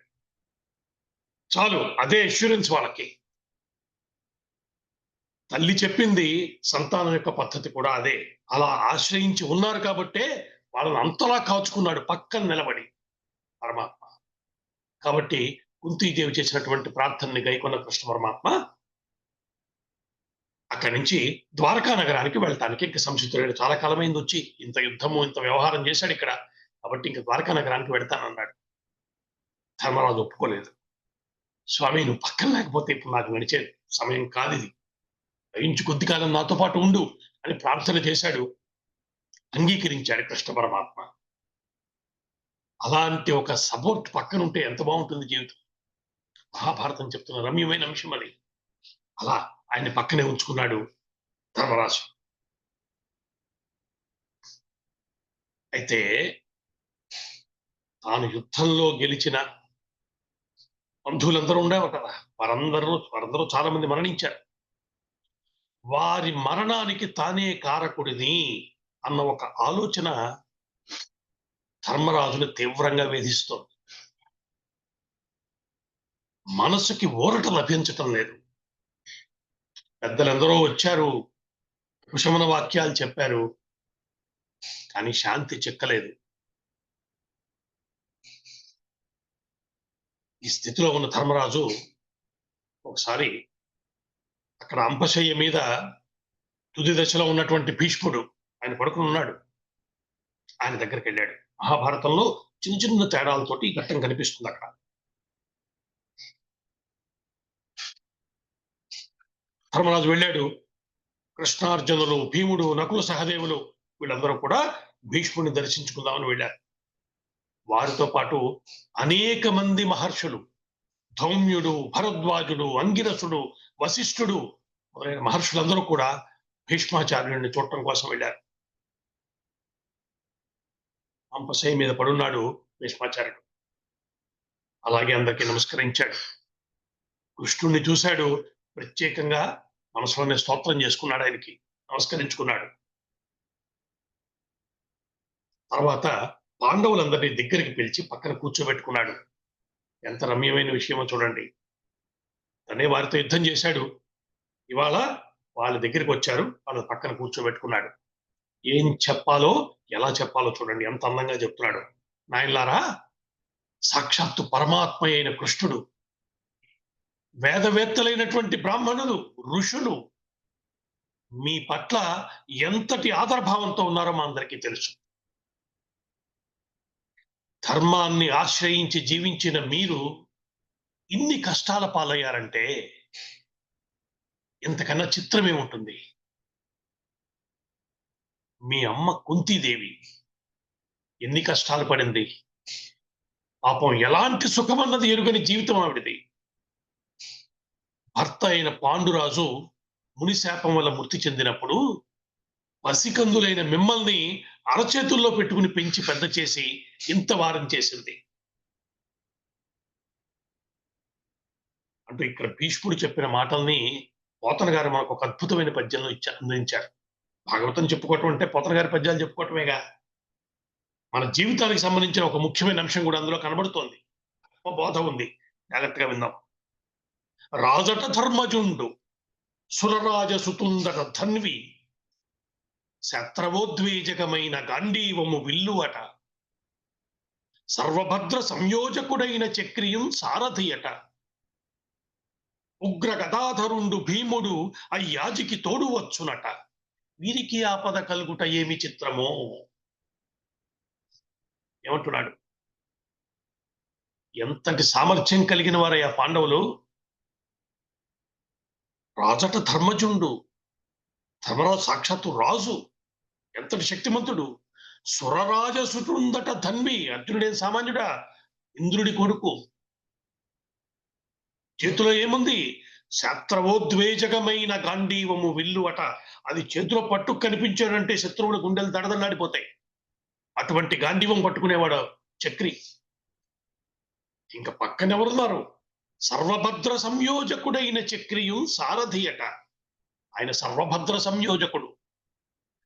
చాలు, అదే అష్యూరెన్స్ వాళ్ళకి. తల్లి చెప్పింది, సంతానం యొక్క పద్ధతి కూడా అదే. అలా ఆశ్రయించి ఉన్నారు కాబట్టే వాళ్ళని అంతలా కాచుకున్నాడు పక్కన నిలబడి పరమాత్మ. కాబట్టి కుంతీదేవి చేసినటువంటి ప్రార్థనని గైకొన్న కృష్ణ పరమాత్మ అక్కడి నుంచి ద్వారకా నగరానికి వెళ్ళటానికి ఇంక సంసిద్ధుడు. చాలా కాలమైంది వచ్చి, ఇంత యుద్ధము ఇంత వ్యవహారం చేశాడు ఇక్కడ, కాబట్టి ఇంక ద్వారకా నగరానికి వెడతానన్నాడు. ధర్మరాజు ఒప్పుకోలేదు. స్వామి, నువ్వు పక్కన లేకపోతే ఇప్పుడు నాకు నడిచే సమయం కాదు ఇది, దయించి కొద్ది కాలం నాతో పాటు ఉండు అని ప్రార్థన చేశాడు. అంగీకరించాడు కృష్ణ పరమాత్మ. అలాంటి ఒక సపోర్ట్ పక్కన ఉంటే ఎంత బాగుంటుంది జీవితం. మహాభారతం చెప్తున్న రమ్యమైన అంశం అది. అలా ఆయన్ని పక్కనే ఉంచుకున్నాడు ధర్మరాజు. అయితే తాను యుద్ధంలో గెలిచిన బంధువులందరూ ఉండేవారు కదా, వారందరూ చాలా మంది మరణించారు. వారి మరణానికి తానే కారకుడిని అన్న ఒక ఆలోచన ధర్మరాజును తీవ్రంగా వేధిస్తోంది. మనసుకి ఊరట లభించటం లేదు. పెద్దలందరూ వచ్చారు, కుశమన వాక్యాలు చెప్పారు, కానీ శాంతి చిక్కలేదు. ఈ స్థితిలో ఉన్న ధర్మరాజు ఒకసారి అక్కడ అంపశయ్య మీద తుది దశలో ఉన్నటువంటి భీష్ముడు, ఆయన పడుకుని ఉన్నాడు, ఆయన దగ్గరికి వెళ్ళాడు. మహాభారతంలో చిన్న చిన్న తేడాలతోటి ఈ ఘట్టం కనిపిస్తుంది అక్కడ. ధర్మరాజు వెళ్ళాడు. కృష్ణార్జునులు, భీముడు, నకుల సహదేవులు వీళ్ళందరూ కూడా భీష్ముడిని దర్శించుకుందామని వెళ్ళారు. వారితో పాటు అనేక మంది మహర్షులు, ధౌమ్యుడు, భరద్వాజుడు, అంగిరసుడు, వశిష్ఠుడు మొదలైన మహర్షులందరూ కూడా భీష్మాచార్యుడిని చూడటం కోసం వెళ్ళారు. అంపశయ్య మీద పడున్నాడు భీష్మాచార్యుడు. అలాగే అందరికీ నమస్కరించాడు. కృష్ణుణ్ణి చూశాడు, ప్రత్యేకంగా మనసులోనే స్తోత్రం చేసుకున్నాడు, ఆయనకి నమస్కరించుకున్నాడు. తర్వాత పాండవులందరినీ దగ్గరికి పిలిచి పక్కన కూర్చోబెట్టుకున్నాడు. ఎంత రమ్యమైన విషయమో చూడండి. తనే వారితో యుద్ధం చేశాడు, ఇవాళ వాళ్ళ దగ్గరికి వచ్చారు, వాళ్ళ పక్కన కూర్చోబెట్టుకున్నాడు. ఏం చెప్పాలో ఎలా చెప్పాలో చూడండి, ఎంత అందంగా చెప్తున్నాడు. నాయనలారా, సాక్షాత్తు పరమాత్మ అయిన కృష్ణుడు, వేదవేత్తలైనటువంటి బ్రాహ్మణులు, ఋషులు మీ పట్ల ఎంతటి ఆదరభావంతో ఉన్నారో మా అందరికీ తెలుసు. ధర్మాన్ని ఆశ్రయించి జీవించిన మీరు ఇన్ని కష్టాల పాలయ్యారంటే ఇంతకన్నా చిత్రమేముంటుంది? మీ అమ్మ కుంతీదేవి ఎన్ని కష్టాలు పడింది. పాపం ఎలాంటి సుఖమన్నది ఎరుగని జీవితం ఆవిడది. భర్త అయిన పాండురాజు మునిశాపం వల్ల మృతి చెందినప్పుడు పసికందులైన మిమ్మల్ని అరచేతుల్లో పెట్టుకుని పెంచి పెద్ద చేసి ఇంత వారం చేసింది. అంటూ ఇక్కడ భీష్ముడు చెప్పిన మాటల్ని పోతన గారు మనకు ఒక అద్భుతమైన పద్యంలో అందించారు. భాగవతం చెప్పుకోవటం అంటే పోతన గారి పద్యాలు చెప్పుకోవటమేగా, మన జీవితానికి సంబంధించిన ఒక ముఖ్యమైన అంశం కూడా అందులో కనబడుతోంది. బోధ ఉంది, జాగ్రత్తగా విందాం. రాజట ధర్మజుండు సురరాజ సుతుందట ధన్వి శత్రవోద్వేజకమైన గాంధీవము విల్లువట సర్వభద్ర సంయోజకుడైన చక్రియం సారథియట ఉగ్ర గదాధరుండు భీముడు అయ్యాజికి తోడు వచ్చునట వీరికి ఆపద కలుగుట ఏమి చిత్రమో. ఏమంటున్నాడు? ఎంతటి సామర్థ్యం కలిగిన వారయ్యా పాండవులు. రాజట ధర్మజుండు, ధర్మరాజు సాక్షాత్తు రాజు, ఎంతటి శక్తిమంతుడు. సురరాజసుటుందట ధన్వి, అర్జునుడేం సామాన్యుడా, ఇంద్రుడి కొడుకు. చేతిలో ఏముంది? శాస్త్రవోద్వేజకమైన గాంధీవము విల్లు అట. అది చేతిలో పట్టు కనిపించాడంటే శత్రువుల గుండెలు దడదలాడిపోతాయి. అటువంటి గాంధీవం పట్టుకునేవాడు చక్రి. ఇంకా పక్కన ఎవరున్నారు? సర్వభద్ర సంయోజకుడైన చక్రియు సారథి అట. ఆయన సర్వభద్ర సంయోజకుడు,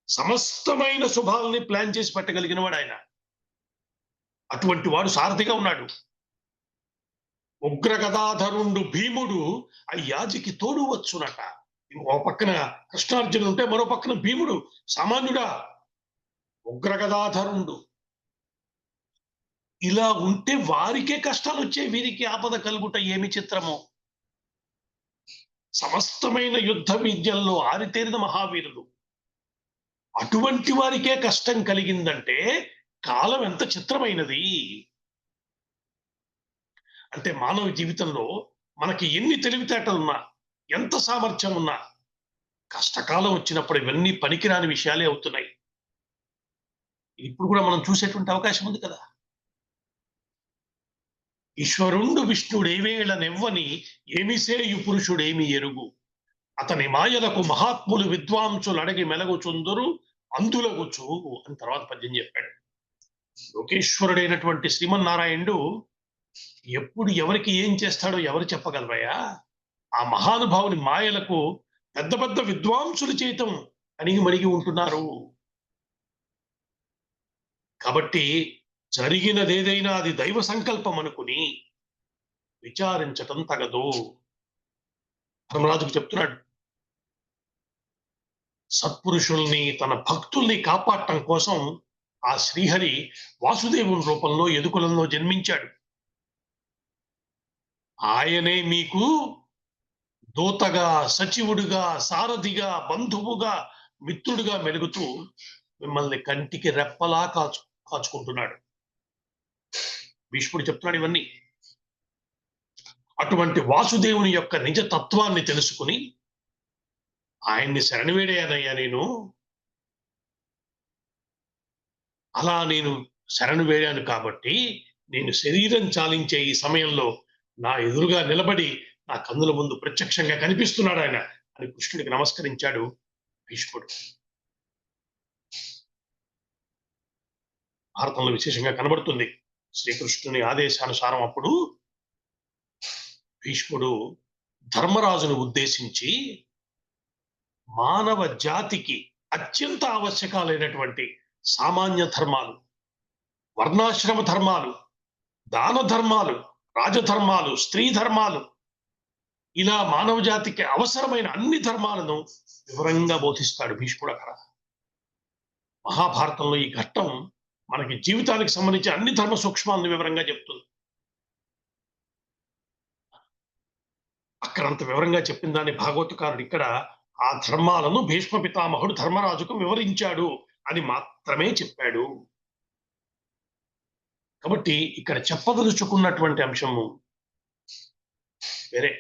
సమస్తమైన శుభాలని ప్లాన్ చేసి పెట్టగలిగిన వాడు ఆయన. అటువంటి వాడు సారథిగా ఉన్నాడు. ఉగ్ర గదాధరుండు భీముడు అయ్యాజికి తోడు వచ్చునట. ఓ పక్కన కృష్ణార్జునుడు ఉంటే మరో పక్కన భీముడు సామాన్యుడా, ఉగ్ర గదాధరుండు. ఇలా ఉంటే వారికే కష్టాలు వచ్చే, వీరికి ఆపద కలుగుట ఏమి చిత్రమో. సమస్తమైన యుద్ధ విద్యల్లో ఆరితేరిన మహావీరులు, అటువంటి వారికే కష్టం కలిగిందంటే కాలం ఎంత చిత్రమైనది. అంటే మానవ జీవితంలో మనకి ఎన్ని తెలివితేటలున్నా, ఎంత సామర్థ్యం ఉన్నా, కష్టకాలం వచ్చినప్పుడు ఇవన్నీ పనికిరాని విషయాలే అవుతున్నాయి. ఇప్పుడు కూడా మనం చూసేటువంటి అవకాశం ఉంది కదా. ఈశ్వరుండు విష్ణుడేవేళ నెవ్వని ఏమిసేయు పురుషుడేమి ఎరుగు అతని మాయలకు మహాత్ములు విద్వాంసులు అడగి మెలగుచుందురు అందులగుచు అని తర్వాత పద్యం చెప్పాడు. లోకేశ్వరుడైనటువంటి శ్రీమన్నారాయణుడు ఎప్పుడు ఎవరికి ఏం చేస్తాడో ఎవరు చెప్పగలరయ్యా? ఆ మహానుభావుని మాయలకు పెద్ద పెద్ద విద్వాంసులు చేతం అణిగి మణిగి ఉంటున్నారు. కాబట్టి జరిగినదేదైనా అది దైవ సంకల్పం అనుకుని విచారించటం తగదు. ధర్మరాజుకు చెప్తున్నాడు, సత్పురుషుల్ని తన భక్తుల్ని కాపాడటం కోసం ఆ శ్రీహరి వాసుదేవుని రూపంలో యదుకులంలో జన్మించాడు. ఆయనే మీకు దూతగా, సచివుడిగా, సారథిగా, బంధువుగా, మిత్రుడిగా మెలుగుతూ మిమ్మల్ని కంటికి రెప్పలా కాచుకుంటున్నాడు. భీష్ముడు చెప్తున్నాడు ఇవన్నీ. అటువంటి వాసుదేవుని యొక్క నిజ తత్వాన్ని తెలుసుకుని ఆయన్ని శరణువేడానయ్యా నేను. అలా నేను శరణు వేడాను కాబట్టి నేను శరీరం చాలించే ఈ సమయంలో నా ఎదురుగా నిలబడి నా కన్నుల ముందు ప్రత్యక్షంగా కనిపిస్తున్నాడు ఆయన అని కృష్ణుడికి నమస్కరించాడు భీష్ముడు. భారతంలో విశేషంగా కనబడుతుంది. శ్రీకృష్ణుని ఆదేశానుసారం అప్పుడు భీష్ముడు ధర్మరాజును ఉద్దేశించి మానవ జాతికి అత్యంత ఆవశ్యకాలైనటువంటి సామాన్య ధర్మాలు, వర్ణాశ్రమ ధర్మాలు, దాన ధర్మాలు, రాజధర్మాలు, స్త్రీ ధర్మాలు, ఇలా మానవ జాతికి అవసరమైన అన్ని ధర్మాలను వివరంగా బోధిస్తాడు భీష్ముడు. అక్కడ మహాభారతంలో ఈ ఘట్టం మనకి జీవితానికి సంబంధించి అన్ని ధర్మ సూక్ష్మాలను వివరంగా చెప్తుంది. అక్కడంత వివరంగా చెప్పిన దాన్ని భాగవతకారుడు ఇక్కడ ఆ ధర్మాలను భీష్మ పితామహుడు ధర్మరాజుకు వివరించాడు అని మాత్రమే చెప్పాడు. కాబట్టి ఇక్కడ చెప్పదలుచుకున్నటువంటి అంశము వేరే.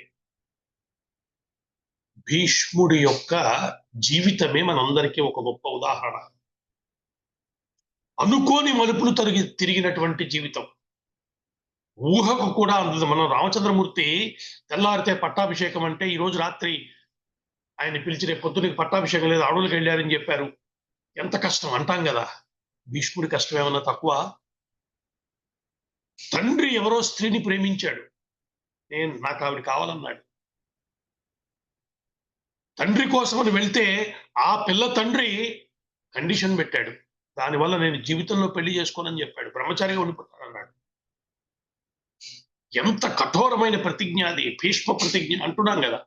భీష్ముడి యొక్క జీవితమే మనందరికీ ఒక గొప్ప ఉదాహరణ. అనుకోని మలుపులు తిరిగినటువంటి జీవితం. ఊహకు కూడా అందదు. మనం రామచంద్రమూర్తి తెల్లారితే పట్టాభిషేకం అంటే ఈ రోజు రాత్రి ఆయన పిలిచి రేపు పొద్దునకి పట్టాభిషేకం లేదు, అడవులకు వెళ్ళారని చెప్పారు. ఎంత కష్టం అంటాం కదా. భీష్ముడి కష్టం ఏమన్నా తక్కువ? తండ్రి ఎవరో స్త్రీని ప్రేమించాడు, నాకు ఆవిడ కావాలన్నాడు. తండ్రి కోసమని వెళ్తే ఆ పిల్ల తండ్రి కండిషన్ పెట్టాడు, దానివల్ల నేను జీవితంలో పెళ్లి చేసుకోనని చెప్పాడు, బ్రహ్మచారిగా ఉండిపోతానన్నాడు. ఎంత కఠోరమైన ప్రతిజ్ఞ అది, భీష్మ ప్రతిజ్ఞ అంటున్నాం కదా.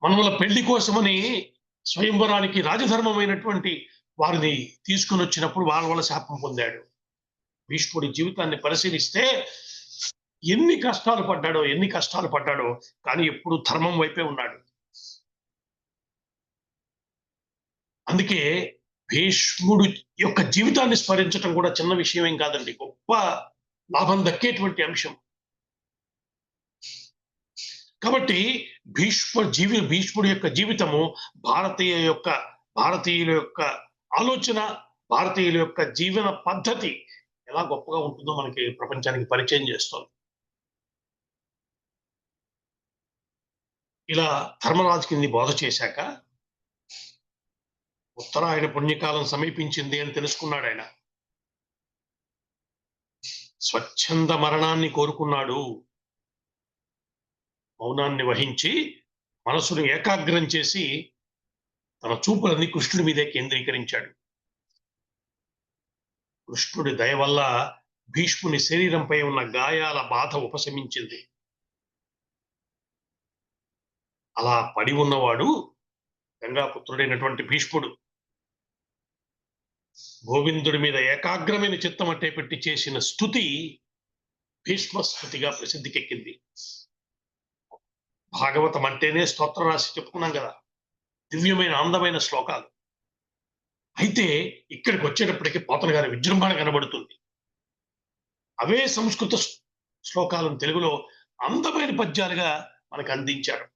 మనవల పెళ్లి కోసమని స్వయంవరానికి రాజధర్మమైనటువంటి వారిని తీసుకుని వచ్చినప్పుడు వాళ్ళ వల్ల శాపం పొందాడు. భీష్ముడి జీవితాన్ని పరిశీలిస్తే ఎన్ని కష్టాలు పడ్డాడో, కానీ ఎప్పుడు ధర్మం వైపే ఉన్నాడు. అందుకే భీష్ముడు యొక్క జీవితాన్ని స్మరించడం కూడా చిన్న విషయం ఏం కాదండి, గొప్ప లాభం దక్కేటువంటి అంశం. కాబట్టి భీష్ముడి యొక్క జీవితము భారతీయుల యొక్క ఆలోచన, భారతీయుల యొక్క జీవన పద్ధతి ఎలా గొప్పగా ఉంటుందో మనకి ప్రపంచానికి పరిచయం చేస్తోంది. ఇలా ధర్మరాజుకి బోధ చేశాక ఉత్తరాయణ పుణ్యకాలం సమీపించింది అని తెలుసుకున్నాడు. ఆయన స్వచ్ఛంద మరణాన్ని కోరుకున్నాడు. మౌనాన్ని వహించి మనసును ఏకాగ్రం చేసి తన చూపులన్నీ కృష్ణుడి మీదే కేంద్రీకరించాడు. కృష్ణుడి దయ వల్ల భీష్ముని శరీరంపై ఉన్న గాయాల బాధ ఉపశమించింది. అలా పడి ఉన్నవాడు గంగాపుత్రుడైనటువంటి భీష్ముడు గోవిందుడి మీద ఏకాగ్రమైన చిత్తం అట్టే పెట్టి చేసిన స్తుతి భీష్మ స్తుతిగా ప్రసిద్ధికెక్కింది. భాగవతం అంటేనే స్తోత్ర రాసి చెప్పుకున్నాం కదా, దివ్యమైన అందమైన శ్లోకాలు. అయితే ఇక్కడికి వచ్చేటప్పటికి పోతన గారి విజృంభణ కనబడుతుంది. అవే సంస్కృత శ్లోకాలను తెలుగులో అందమైన పద్యాలుగా మనకు అందించారు.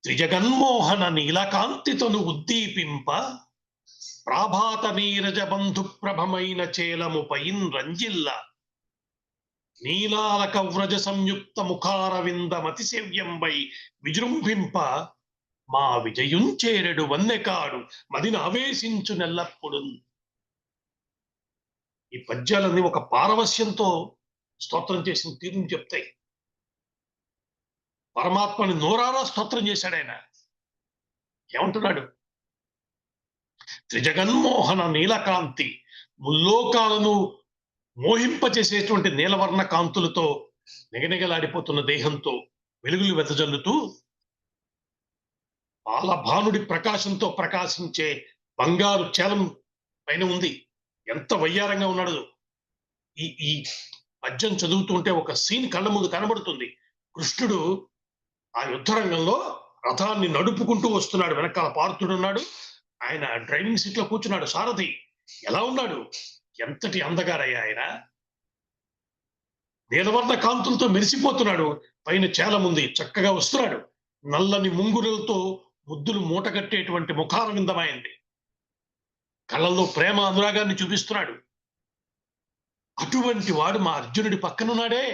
త్రిజగన్మోహన నీలకాంతితోను ఉద్దీపింప ప్రాభాత నీరజ బంధు ప్రభమైన చేలము పైన్ రంజిల్ల నీలాలక వ్రజ సంయుక్త ముఖారవింద మతిసేవ్యంబై విజృంభింప మా విజయుంచేరెడు వన్నెకాడు మదిన ఆవేశించు నెల్లప్పుడు. ఈ పద్యాలన్నీ ఒక పారవస్యంతో స్తోత్రం చేసిన తీరుని చెప్తాయి. పరమాత్మని నోరారా స్తోత్రం చేశాడు ఆయన. ఏమంటున్నాడు? త్రిజగన్మోహన నీలకాంతి, ముల్లోకాలను మోహింపచేసేటువంటి నీలవర్ణ కాంతులతో నిగనిగలాడిపోతున్న దేహంతో వెలుగులు వెదజల్లుతూ బాలభానుడి ప్రకాశంతో ప్రకాశించే బంగారు చేలం పైన ఉంది. ఎంత వయ్యారంగా ఉన్నాడు. ఈ పద్యం చదువుతుంటే ఒక సీన్ కళ్ళ ముందు కనబడుతుంది. కృష్ణుడు ఆ యుద్ధ రంగంలో రథాన్ని నడుపుకుంటూ వస్తున్నాడు, వెనకాల పార్థుడున్నాడు, ఆయన డ్రైవింగ్ సీట్ లో కూర్చున్నాడు, సారథి. ఎలా ఉన్నాడు? ఎంతటి అందగారయ్యా ఆయన. నీలవర్ణ కాంతులతో మెరిసిపోతున్నాడు, పైన చేలముంది, చక్కగా వస్తున్నాడు. నల్లని ముంగురులతో ముద్దులు మూటగట్టేటువంటి ముఖారవిందమైంది, కళ్ళల్లో ప్రేమ అనురాగాన్ని చూపిస్తున్నాడు. అటువంటి వాడు మా అర్జునుడి పక్కనున్నాడే,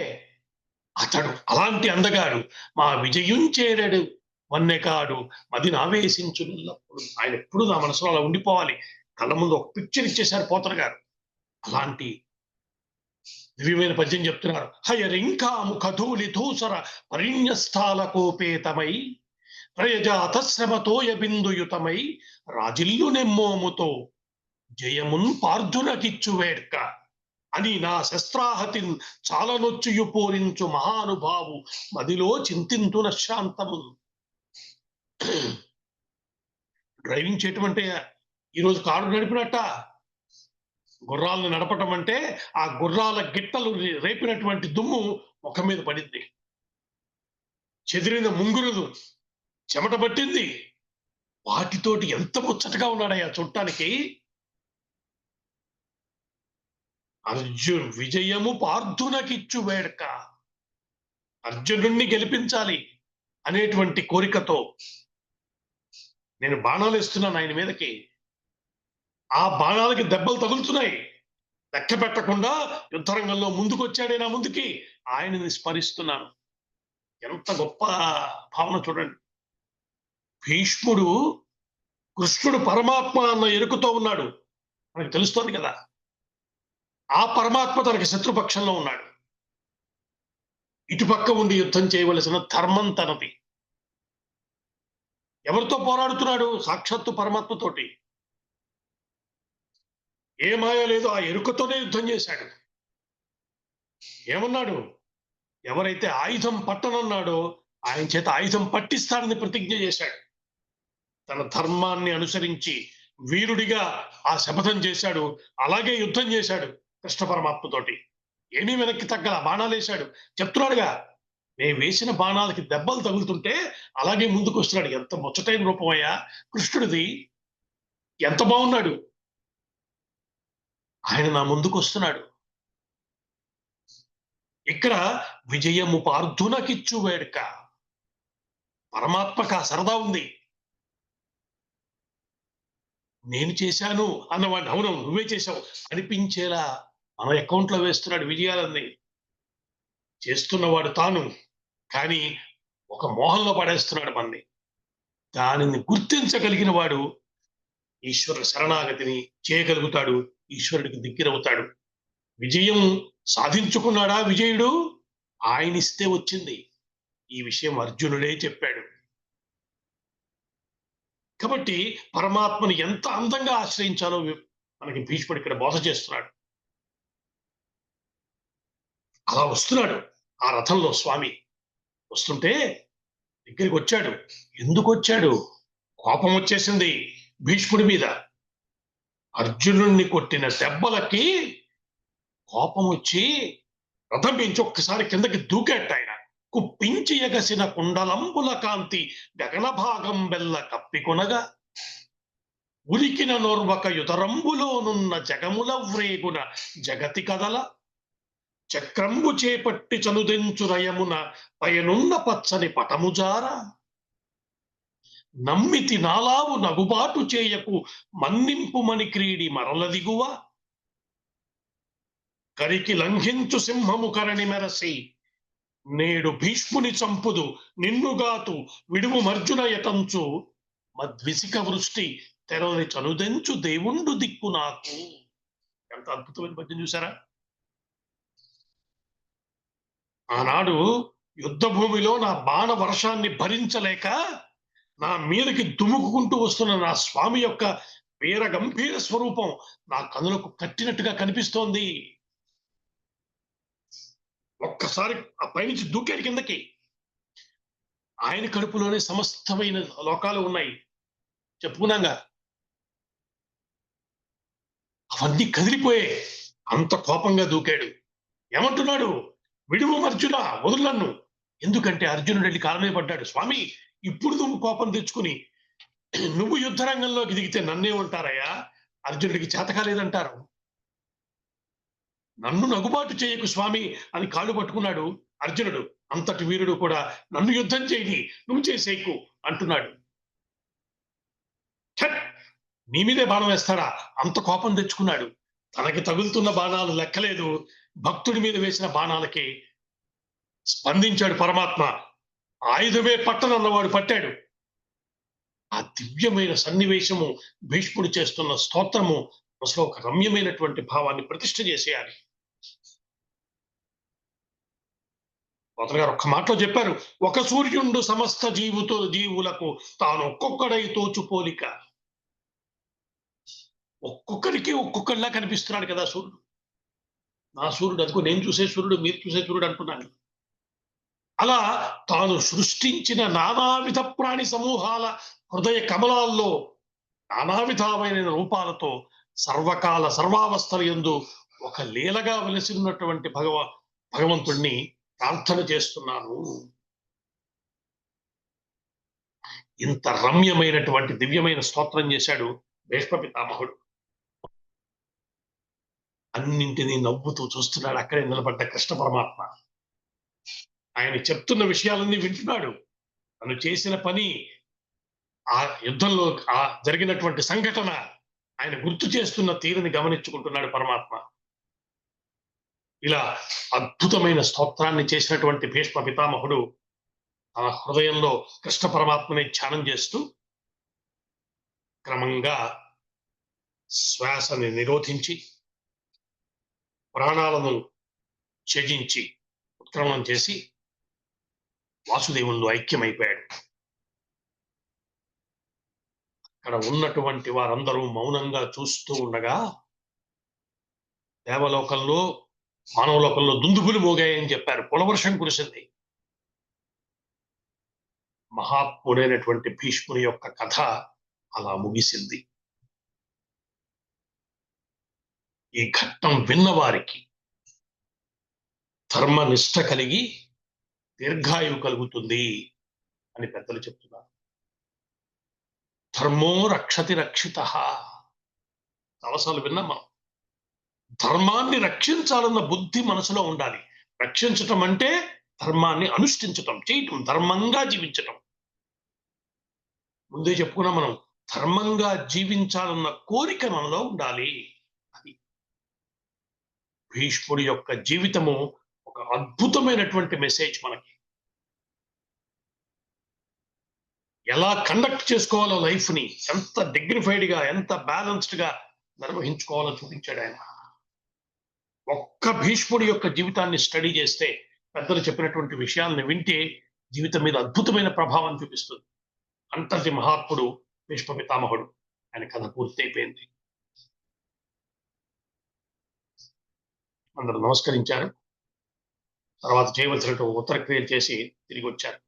అతడు అలాంటి అందగాడు. మా విజయుంచేరడు వన్నెకాడు మదిని ఆవేశించున్నప్పుడు. ఆయన ఎప్పుడు నా మనసులో అలా ఉండిపోవాలి. కళ్ళ ముందు ఒక పిక్చర్ ఇచ్చేశారు పోతన గారు. అలాంటి దివ్యమైన పద్యం చెప్తున్నారు. హయరింకా ముఖధూళి ధూసర పరిణ్యస్థాల కోపేతమై ప్రయజాతశ్రమతోయ బిందుయుతమై రాజిల్లు నెమ్మోముతో జయమున్ పార్థునకిచ్చు వేడ్క అని నా శస్త్రాహతిన్ చాలనొచ్చుయు పూరించు మహానుభావు మదిలో చింతింతున శాంతము. డ్రైవింగ్ చేయటం అంటే ఈరోజు కారు నడిపినట్ట. గుర్రాలను నడపటం అంటే ఆ గుర్రాల గిట్టలు రేపినటువంటి దుమ్ము ముఖం మీద పడింది. చెదిరిన ముంగురులు చెమట పట్టింది. వాటితోటి ఎంత ముచ్చటగా ఉన్నాడయ్యా చూడటానికి. విజయము పార్థునకిచ్చు వేడుక. అర్జునుడిని గెలిపించాలి అనేటువంటి కోరికతో నేను బాణాలు ఇస్తున్నాను ఆయన మీదకి. ఆ బాణాలకి దెబ్బలు తగులుతున్నాయి. లెక్క పెట్టకుండా యుద్ధరంగంలో ముందుకొచ్చాడే నా ముందుకి, ఆయనని స్మరిస్తున్నాను. ఎంత గొప్ప భావన చూడండి. భీష్ముడు కృష్ణుడు పరమాత్మ అన్న ఎరుకతో ఉన్నాడు, మనకు తెలుస్తోంది కదా. ఆ పరమాత్మ తనకి శత్రుపక్షంలో ఉన్నాడు. ఇటుపక్క ఉండి యుద్ధం చేయవలసిన ధర్మం తనది. ఎవరితో పోరాడుతున్నాడు? సాక్షాత్తు పరమాత్మతోటి. ఏ మాయ లేదు, ఆ ఎరుకతోనే యుద్ధం చేశాడు. ఏమన్నాడు? ఎవరైతే ఆయుధం పట్టనన్నాడో ఆయన చేత ఆయుధం పట్టిస్తాడని ప్రతిజ్ఞ చేశాడు. తన ధర్మాన్ని అనుసరించి వీరుడిగా ఆ శపథం చేశాడు. అలాగే యుద్ధం చేశాడు కృష్ణ పరమాత్మతోటి. ఏమీ వెనక్కి తగ్గల, బాణాలు వేశాడు. చెప్తున్నాడుగా, నేను వేసిన బాణాలకి దెబ్బలు తగులుతుంటే అలాగే ముందుకు వస్తున్నాడు. ఎంత ముచ్చటైన రూపమయ్యా కృష్ణుడిది, ఎంత బాగున్నాడు. ఆయన నా ముందుకు వస్తున్నాడు. ఇక్కడ విజయము పార్థునకిచ్చు వేడుక. పరమాత్మకు ఆ సరదా ఉంది. నేను చేశాను అన్నవాడిని అవును నువ్వే చేశావు అనిపించేలా మన అకౌంట్లో వేస్తున్నాడు విజయాలన్నీ. చేస్తున్నవాడు తాను, కానీ ఒక మోహంలో పడేస్తున్నాడు మనని. దానిని గుర్తించగలిగిన వాడు ఈశ్వర శరణాగతిని చేయగలుగుతాడు, ఈశ్వరుడికి దగ్గరవుతాడు. విజయం సాధించుకున్నాడా విజయుడు? ఆయనిస్తే వచ్చింది. ఈ విషయం అర్జునుడే చెప్పాడు. కాబట్టి పరమాత్మని ఎంత అందంగా ఆశ్రయించాలో మనకి భీష్ముడు ఇక్కడ బోధ చేస్తున్నాడు. అలా వస్తున్నాడు ఆ రథంలో స్వామి. వస్తుంటే దగ్గరికి వచ్చాడు. ఎందుకు వచ్చాడు? కోపం వచ్చేసింది భీష్ముడి మీద. అర్జునుడిని కొట్టిన దెబ్బలకి కోపం వచ్చి రథం పెంచి ఒక్కసారి కిందకి దూకేట ఆయన. కుప్పించి ఎగసిన కుండలంబుల కాంతి గగన భాగం బెల్ల కప్పికొనగా ఉరికిన నోర్వక యుతరంబులోనున్న జగముల వ్రేగున జగతి కదల చక్రంబు చేపట్టి చనుదెంచు రయమున పయనున్న పచ్చని పటముజార నమ్మితి నాలావు నగుబాటు చేయకు మన్నింపు మని క్రీడి మరల దిగువ కరికి లంఘించు సింహము కరణి మెరసి నేడు భీష్ముని చంపుదు నిన్నుగాతు విడువు మర్జున యటంచు మద్విసిక వృష్టి తెరని చనుదెంచు దేవుండు దిక్కు నాకు. ఎంత అద్భుతమైన పద్యం చూసారా? ఆనాడు యుద్ధ భూమిలో నా బాణ వర్షాన్ని భరించలేక నా మీదకి దుముకుంటూ వస్తున్న నా స్వామి యొక్క వీర గంభీర స్వరూపం నా కనులకు కట్టినట్టుగా కనిపిస్తోంది. ఒక్కసారి ఆ పైనుంచి దూకేడు కిందకి. ఆయన కడుపులోనే సమస్తమైన లోకాలు ఉన్నాయి చెప్పుకున్నాగా. అవన్నీ కదిలిపోయాయి. అంత కోపంగా దూకాడు. ఏమంటున్నాడు? విడువు అర్జున, వదులన్ను. ఎందుకంటే అర్జునుడు వెళ్ళి కాలమే పడ్డాడు. స్వామి, ఇప్పుడు నువ్వు కోపం తెచ్చుకుని నువ్వు యుద్ధ రంగంలోకి దిగితే నన్నేమంటారయ్యా? అర్జునుడికి చేత కాలేదంటారు. నన్ను నగుబాటు చేయకు స్వామి అని కాళ్ళు పట్టుకున్నాడు అర్జునుడు. అంతటి వీరుడు కూడా నన్ను యుద్ధం చేయని, నువ్వు చేసేకు అంటున్నాడు. నీ మీదే బాణం వేస్తాడా? అంత కోపం తెచ్చుకున్నాడు. తనకి తగులుతున్న బాణాలు లెక్కలేదు, భక్తుడి మీద వేసిన బాణాలకి స్పందించాడు పరమాత్మ. ఆయుధమే పట్టనన్నవాడు పట్టాడు. ఆ దివ్యమైన సన్నివేశము, భీష్ముడు చేస్తున్న స్తోత్రము అసలు ఒక రమ్యమైనటువంటి భావాన్ని ప్రతిష్ఠ చేసేయాలి. పోతన గారు ఒక్క మాటలో చెప్పారు, ఒక సూర్యుండు సమస్త జీవులకు తాను ఒక్కొక్కడై తోచు పోలిక. ఒక్కొక్కరికి ఒక్కొక్కడిలా కనిపిస్తున్నాడు కదా సూర్యుడు. నా సూర్యుడు అదిగో, నేను చూసే సూర్యుడు, మీరు చూసే సూర్యుడు అంటున్నాను. అలా తాను సృష్టించిన నానావిధ ప్రాణి సమూహాల హృదయ కమలాల్లో నానావిధమైన రూపాలతో సర్వకాల సర్వావస్థల యందు ఒక లీలగా వెలిసినటువంటి భగవంతుణ్ణి ప్రార్థన చేస్తున్నాను. ఇంత రమ్యమైనటువంటి దివ్యమైన స్తోత్రం చేశాడు భీష్మ పితామహుడు. అన్నింటినీ నవ్వుతూ చూస్తున్నాడు అక్కడే నిలబడ్డ కృష్ణ పరమాత్మ. ఆయన చెప్తున్న విషయాలన్నీ వింటున్నాడు. తను చేసిన పని, ఆ యుద్ధంలో జరిగినటువంటి సంఘటన ఆయన గుర్తు చేస్తున్న తీరుని గమనించుకుంటున్నాడు పరమాత్మ. ఇలా అద్భుతమైన స్తోత్రాన్ని చేసినటువంటి భీష్మ పితామహుడు తన హృదయంలో కృష్ణ పరమాత్మని ధ్యానం చేస్తూ క్రమంగా శ్వాసని నిరోధించి ప్రాణాలను త్యజించి ఉత్క్రమణం చేసి వాసుదేవుల్లో ఐక్యమైపోయాడు. అక్కడ ఉన్నటువంటి వారందరూ మౌనంగా చూస్తూ ఉండగా దేవలోకంలో మానవలోకంలో దుందుబులు మోగాయని చెప్పారు. పులవర్షం కురిసింది. మహాత్ముడైనటువంటి భీష్ముని యొక్క కథ అలా ముగిసింది. ఈ ఘట్టం విన్నవారికి ధర్మనిష్ట కలిగి దీర్ఘాయువు కలుగుతుంది అని పెద్దలు చెప్తున్నారు. ధర్మో రక్షతి రక్షిత. చాలాసార్లు విన్నాం మనం. ధర్మాన్ని రక్షించాలన్న బుద్ధి మనసులో ఉండాలి. రక్షించటం అంటే ధర్మాన్ని అనుష్ఠించటం, చేయటం, ధర్మంగా జీవించటం. ముందే చెప్పుకున్నాం మనం, ధర్మంగా జీవించాలన్న కోరిక మనలో ఉండాలి. అది భీష్ముడి యొక్క జీవితము ఒక అద్భుతమైనటువంటి మెసేజ్ మనకి. ఎలా కండక్ట్ చేసుకోవాలో లైఫ్ ని, ఎంత డిగ్నిఫైడ్ గా, ఎంత బ్యాలెన్స్డ్ గా నిర్వహించుకోవాలో చూపించాడు ఆయన. ఒక్క భీష్ముడి యొక్క జీవితాన్ని స్టడీ చేస్తే, పెద్దలు చెప్పినటువంటి విషయాలను వింటే జీవితం మీద అద్భుతమైన ప్రభావం చూపిస్తుంది. అంతటి మహాత్ముడు భీష్మ పితామహుడు. ఆయన కథ పూర్తయిపోయింది. అందరూ నమస్కరించారు. తర్వాత చేయవలసినటువంటి ఉత్తర క్రియలు చేసి తిరిగి వచ్చారు.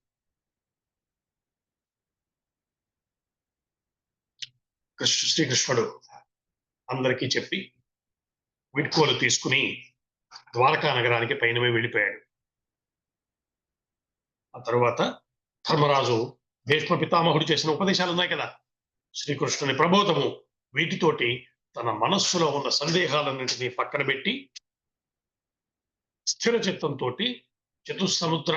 శ్రీకృష్ణుడు అందరికీ చెప్పి వీడ్కోలు తీసుకుని ద్వారకా నగరానికి పైనమే వెళ్ళిపోయాడు. ఆ తరువాత ధర్మరాజు భీష్మ పితామహుడు చేసిన ఉపదేశాలు ఉన్నాయి కదా, శ్రీకృష్ణుని ప్రబోధము, వీటితోటి తన మనస్సులో ఉన్న సందేహాలన్నింటినీ పక్కన పెట్టి స్థిర చిత్తంతో చతుస్సముద్ర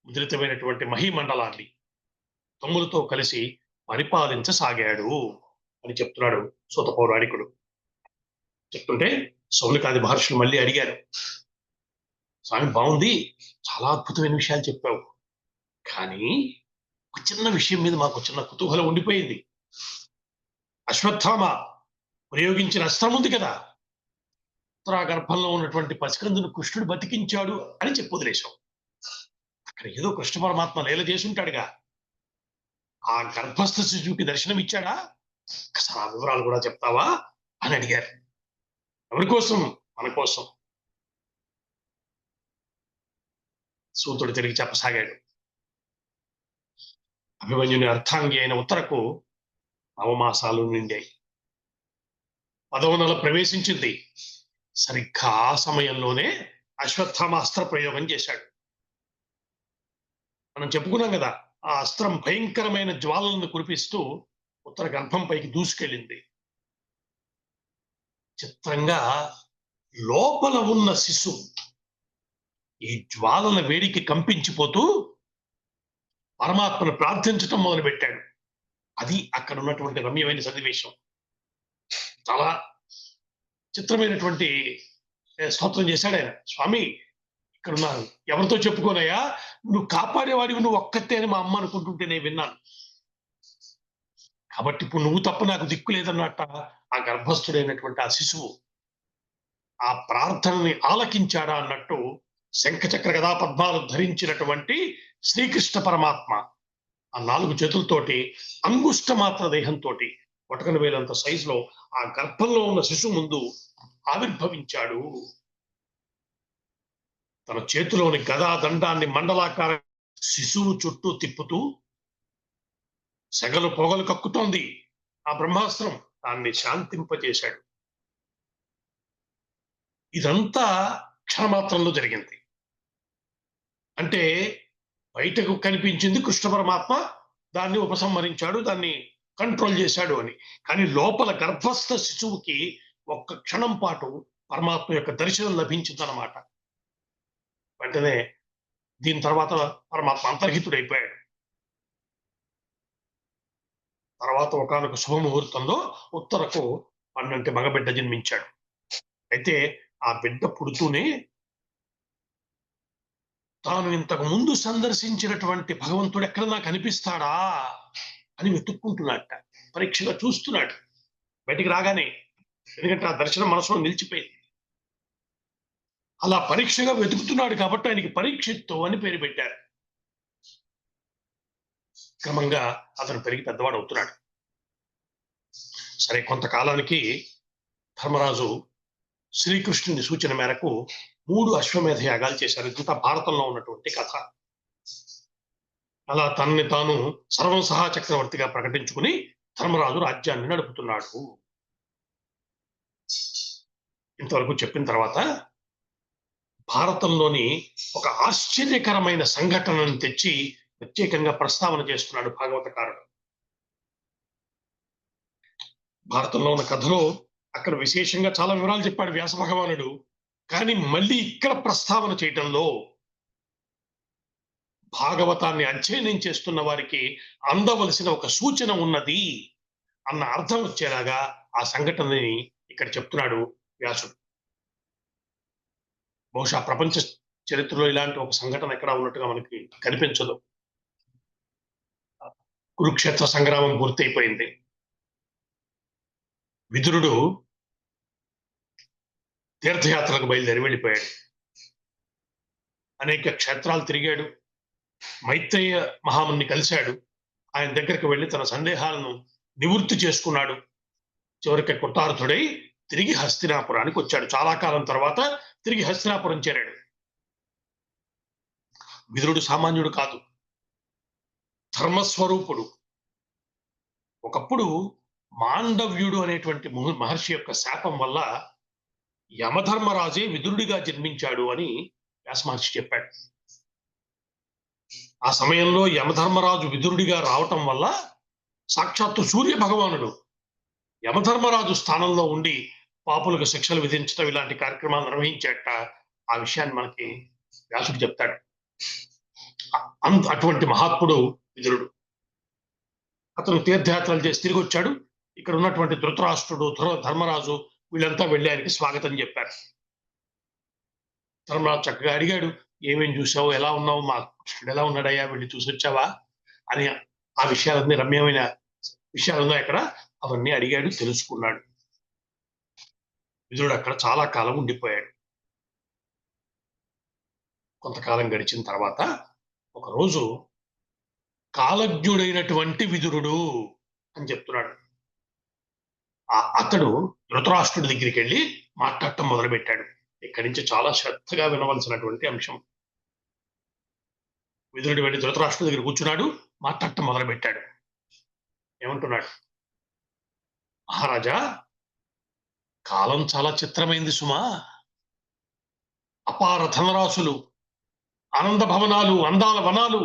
ముద్రితమైనటువంటి మహీమండలాన్ని తమ్ములతో కలిసి పరిపాలించసాగాడు అని చెప్తున్నాడు సూత పౌరాణికుడు. చెప్తుంటే సౌనకాది మహర్షులు మళ్ళీ అడిగారు, స్వామి బాగుంది, చాలా అద్భుతమైన విషయాలు చెప్పావు, కానీ ఒక చిన్న విషయం మీద మాకు చిన్న కుతూహలం ఉండిపోయింది. అశ్వత్థామ ప్రయోగించిన అస్త్రం ఉంది కదా, ఉత్తరా గర్భంలో ఉన్నటువంటి పసికందును కృష్ణుడు బతికించాడు అని చెప్పి వదిలేశాం. అక్కడ ఏదో కృష్ణ పరమాత్మ లీల చేసి ఉంటాడుగా, ఆ గర్భస్థ శిశువుకి దర్శనం ఇచ్చాడా, అసలు ఆ వివరాలు కూడా చెప్తావా అని అడిగారు. ఎవరి కోసం? మన కోసం. సూతుడు తిరిగి చెప్పసాగాడు. అభిమన్యుని అర్థాంగి అయిన ఉత్తరకు నవమాసాలు నిండాయి. 10వ నెల ప్రవేశించింది. సరిగ్గా ఆ సమయంలోనే అశ్వత్థామ అస్త్ర ప్రయోగం చేశాడు. మనం చెప్పుకున్నాం కదా, ఆ అస్త్రం భయంకరమైన జ్వాలలను కురిపిస్తూ ఉత్తర గర్భంపైకి దూసుకెళ్ళింది. చిత్రంగా లోపల ఉన్న శిశువు ఈ జ్వాలల వేడికి కంపించిపోతూ పరమాత్మను ప్రార్థించటం మొదలుపెట్టాడు. అది అక్కడ ఉన్నటువంటి రమ్యమైన సన్నివేశం. చాలా చిత్రమైనటువంటి స్తోత్రం చేశాడు ఆయన. స్వామి ఇక్కడ ఉన్నాను, ఎవరితో చెప్పుకోనయ్యా, నువ్వు కాపాడేవాడివి నువ్వు ఒక్కతే అని మా అమ్మ అనుకుంటుంటే నేను విన్నాను. కాబట్టి ఇప్పుడు నువ్వు తప్ప నాకు దిక్కు లేదన్నట్ట ఆ గర్భస్థుడైనటువంటి ఆ శిశువు ఆ ప్రార్థనని ఆలకించాడా అన్నట్టు శంఖచక్ర గదా పద్మాలు ధరించినటువంటి శ్రీకృష్ణ పరమాత్మ ఆ 4 చేతులతోటి అంగుష్ట మాత్ర దేహంతో పట్టుకుని వేలంత సైజులో ఆ గర్భంలో ఉన్న శిశువు ముందు ఆవిర్భవించాడు. తన చేతిలోని గదా దండాన్ని మండలాకార శిశువు చుట్టూ తిప్పుతూ సెగలు పొగలు కక్కుతోంది ఆ బ్రహ్మాస్త్రం. దాన్ని శాంతింపజేశాడు. ఇదంతా క్షణమాత్రంలో జరిగింది. అంటే బయటకు కనిపించింది కృష్ణ పరమాత్మ దాన్ని ఉపసంహరించాడు, దాన్ని కంట్రోల్ చేశాడు అని. కానీ లోపల గర్భస్థ శిశువుకి ఒక్క క్షణం పాటు పరమాత్మ యొక్క దర్శనం లభించిందన్నమాట. వెంటనే దీని తర్వాత పరమాత్మ అంతర్హితుడైపోయాడు. తర్వాత ఒకానొక శుభముహూర్తంలో ఉత్తరకు పన్నంటి మగబిడ్డ జన్మించాడు. అయితే ఆ బిడ్డ పుడుతూనే తాను ఇంతకు ముందు సందర్శించినటువంటి భగవంతుడు ఎక్కడన్నా కనిపిస్తాడా అని వెతుక్కుంటున్నట్ట. పరీక్షగా చూస్తున్నాడు బయటికి రాగానే. ఎందుకంటే ఆ దర్శనం మనసులో నిలిచిపోయింది. అలా పరీక్షగా వెతుకుతున్నాడు కాబట్టి ఆయనకి పరీక్షిత్తు అని పేరు పెట్టారు. క్రమంగా అతను పెరిగి పెద్దవాడు అవుతున్నాడు. సరే, కొంతకాలానికి ధర్మరాజు శ్రీకృష్ణుని సూచన మేరకు 3 అశ్వమేధ యాగాలు చేశారు. ఇదంతా భారతంలో ఉన్నటువంటి కథ. అలా తనని తాను సర్వం సహా చక్రవర్తిగా ప్రకటించుకుని ధర్మరాజు రాజ్యాన్ని నడుపుతున్నాడు. ఇంతవరకు చెప్పిన తర్వాత భారతంలోని ఒక ఆశ్చర్యకరమైన సంఘటనను తెచ్చి ప్రత్యేకంగా ప్రస్తావన చేస్తున్నాడు భాగవతకారుడు. భారతంలో ఉన్న కథలో అక్కడ విశేషంగా చాలా వివరాలు చెప్పాడు వ్యాస భగవానుడు. కానీ మళ్ళీ ఇక్కడ ప్రస్తావన చేయటంలో భాగవతాన్ని అధ్యయనం చేస్తున్న వారికి అందవలసిన ఒక సూచన ఉన్నది అన్న అర్థం వచ్చేలాగా ఆ సంఘటనని ఇక్కడ చెప్తున్నాడు వ్యాసుడు. బహుశా ప్రపంచ చరిత్రలో ఇలాంటి ఒక సంఘటన ఎక్కడ ఉన్నట్టుగా మనకి కనిపించదు. కురుక్షేత్ర సంగ్రామం పూర్తయిపోయింది. విదురుడు తీర్థయాత్రకు బయలుదేరి వెళ్ళిపోయాడు. అనేక క్షేత్రాలు తిరిగాడు. మైత్రేయ మహాముని కలిశాడు. ఆయన దగ్గరికి వెళ్ళి తన సందేహాలను నివృత్తి చేసుకున్నాడు. చివరికి కృతార్థుడై తిరిగి హస్తినాపురానికి వచ్చాడు. చాలా కాలం తర్వాత తిరిగి హస్తినాపురం చేరాడు. విదురుడు సామాన్యుడు కాదు, ధర్మస్వరూపుడు. ఒకప్పుడు మాండవ్యుడు అనేటువంటి మహర్షి యొక్క శాపం వల్ల యమధర్మరాజే విదురుడిగా జన్మించాడు అని వ్యాస మహర్షి చెప్పాడు. ఆ సమయంలో యమధర్మరాజు విదురుడిగా రావటం వల్ల సాక్షాత్తు సూర్య భగవానుడు యమధర్మరాజు స్థానంలో ఉండి పాపులకు శిక్షలు విధించడం ఇలాంటి కార్యక్రమాలు నిర్వహించేట. ఆ విషయాన్ని మనకి వ్యాసుడు చెప్తాడు. అటువంటి మహాత్ముడు విదురుడు. అతను తీర్థయాత్రలు చేసి తిరిగి వచ్చాడు. ఇక్కడ ఉన్నటువంటి ధృతరాష్ట్రుడు, ధర్మరాజు వీళ్ళంతా వెళ్ళి ఆయనకి స్వాగతం చెప్పారు. ధర్మరాజు చక్కగా అడిగాడు, ఏమేం చూసావు, ఎలా ఉన్నావు, మా కృష్ణుడు ఎలా ఉన్నాడయ్యా, వెళ్ళి చూసి వచ్చావా అని. ఆ విషయాలన్నీ రమ్యమైన విషయాలున్నాయి అక్కడ, అవన్నీ అడిగాడు, తెలుసుకున్నాడు. విదురుడు అక్కడ చాలా కాలం ఉండిపోయాడు. కొంతకాలం గడిచిన తర్వాత ఒకరోజు కాలజ్ఞుడైనటువంటి విదురుడు అని చెప్తున్నాడు. అతడు ధృతరాష్ట్రుడి దగ్గరికి వెళ్ళి మాట్లాడటం మొదలుపెట్టాడు. ఇక్కడి నుంచి చాలా శ్రద్ధగా వినవలసినటువంటి అంశం. విదురుడు వెళ్ళి ధృతరాష్ట్రుడి దగ్గర కూర్చున్నాడు, మాట్లాడటం మొదలుపెట్టాడు. ఏమంటున్నాడు? మహారాజా, కాలం చాలా చిత్రమైంది సుమా. అపార ధనరాశులు, ఆనంద భవనాలు, అందాల వనాలు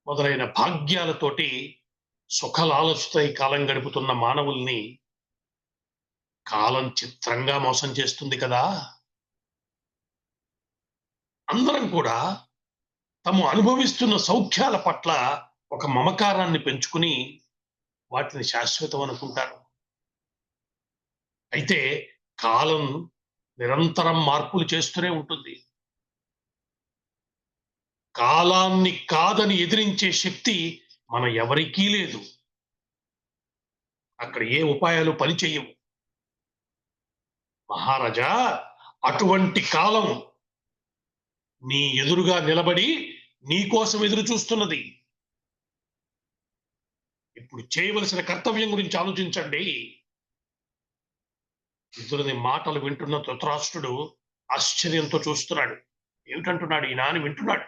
మొదలైన భాగ్యాలతోటి సుఖలాలసుతై కాలం గడుపుతున్న మానవుల్ని కాలం చిత్రంగా మోసం చేస్తుంది కదా. అందరం కూడా తాము అనుభవిస్తున్న సౌఖ్యాల పట్ల ఒక మమకారాన్ని పెంచుకుని వాటిని శాశ్వతం అనుకుంటారు. అయితే కాలం నిరంతరం మార్పులు చేస్తూనే ఉంటుంది. కాలాన్ని కాదని ఎదిరించే శక్తి మన ఎవరికీ లేదు. అక్కడ ఏ ఉపాయాలు పనిచేయవు. మహారాజా, అటువంటి కాలం నీ ఎదురుగా నిలబడి నీ కోసం ఎదురు చూస్తున్నది. ఇప్పుడు చేయవలసిన కర్తవ్యం గురించి ఆలోచించండి. విదురుని మాటలు వింటున్న ధృతరాష్ట్రుడు ఆశ్చర్యంతో చూస్తున్నాడు. ఏమిటంటున్నాడు ఈయన అని వింటున్నాడు.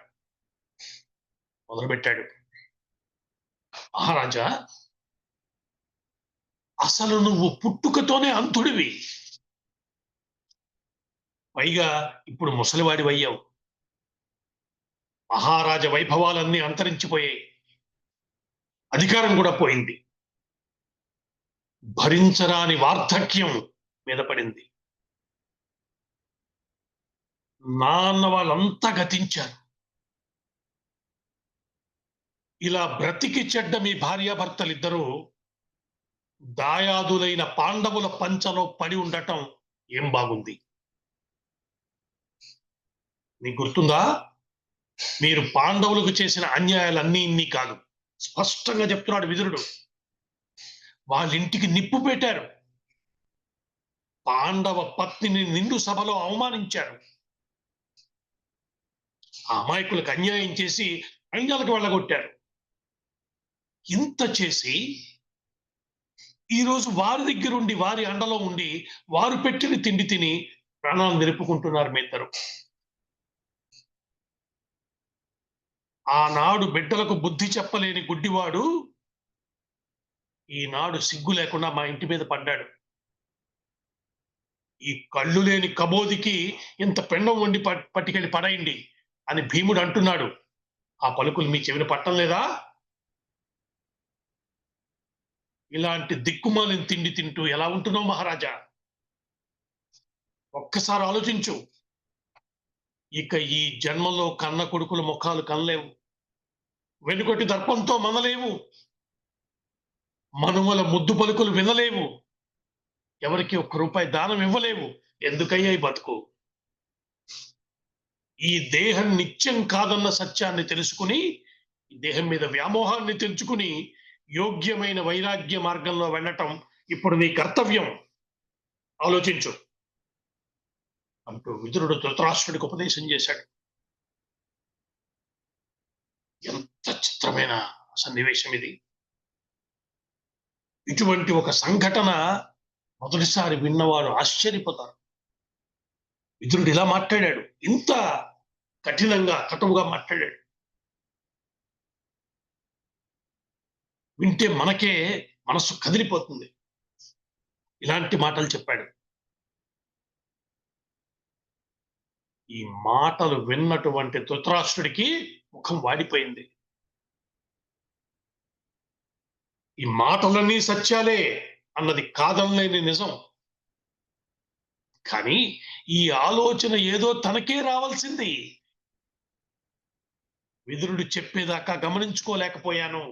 మొదలుపెట్టాడు. మహారాజా, అసలు నువ్వు పుట్టుకతోనే అంధుడివి. పైగా ఇప్పుడు ముసలివాడివయ్యావు. మహారాజ వైభవాలన్నీ అంతరించిపోయాయి. అధికారం కూడా పోయింది. భరించరాని వార్ధక్యం మీద పడింది. నాన్న వాళ్ళంతా గతించారు. ఇలా బ్రతికి చెడ్డ మీ భార్యాభర్తలిద్దరూ దాయాదులైన పాండవుల పంచలో పడి ఉండటం ఏం బాగుంది? నీకు గుర్తుందా? మీరు పాండవులకు చేసిన అన్యాయాలన్నీ ఇన్ని కాదు. స్పష్టంగా చెప్తున్నాడు విదురుడు. వాళ్ళింటికి నిప్పు పెట్టారు. పాండవ పత్నిని నిండు సభలో అవమానించారు. ఆ అమాయకులకు అన్యాయం చేసి అన్యాలకు వెళ్ళగొట్టారు. ఇంత చేసి ఈరోజు వారి దగ్గరుండి, వారి అండలో ఉండి, వారు పెట్టిన తిండి తిని ప్రాణాలు నిలుపుకుంటున్నారు మీ ఇద్దరు. ఆనాడు బిడ్డలకు బుద్ధి చెప్పలేని గుడ్డివాడు ఈనాడు సిగ్గు లేకుండా మా ఇంటి మీద పడ్డాడు. ఈ కళ్ళు లేని కబోదికి ఇంత పెండం వండి పట్టుకెళ్ళి పడేయండి అని భీముడు అంటున్నాడు. ఆ పలుకులు మీ చెవిన పట్టం లేదా? ఇలాంటి దిక్కుమాలిన తిండి తింటూ ఎలా ఉంటున్నావు మహారాజా? ఒక్కసారి ఆలోచించు. ఇక ఈ జన్మలో కన్న కొడుకుల ముఖాలు కనలేవు. వెనుకొట్టి దర్పంతో మనలేవు. మనుమల ముద్దు పలుకులు వినలేవు. ఎవరికి ఒక్క రూపాయి దానం ఇవ్వలేవు. ఎందుకయ్యా ఈ బతుకు? ఈ దేహం నిత్యం కాదన్న సత్యాన్ని తెలుసుకుని, ఈ దేహం మీద వ్యామోహాన్ని తెంచుకుని యోగ్యమైన వైరాగ్య మార్గంలో వెళ్ళటం ఇప్పుడు నీ కర్తవ్యం. ఆలోచించు అంటూ విదురుడు ధృతరాష్ట్రుడికి ఉపదేశం చేశాడు. ఎంత చిత్రమైన సన్నివేశం ఇది! ఇటువంటి ఒక సంఘటన మొదటిసారి విన్నవారు ఆశ్చర్యపోతారు. విదురుడు ఇలా మాట్లాడాడు, ఇంత కఠినంగా కటువుగా మాట్లాడాడు. వింటే మనకే మనసు కదిలిపోతుంది. ఇలాంటి మాటలు చెప్పాడు. ఈ మాటలు విన్నటువంటి ధృతరాష్ట్రుడికి ముఖం వాడిపోయింది. ఈ మాటలన్నీ సత్యాలే అన్నది కాదనలేని నిజం. కానీ ఈ ఆలోచన ఏదో తనకే రావాల్సింది. విదురుడు చెప్పేదాకా గమనించుకోలేకపోయాను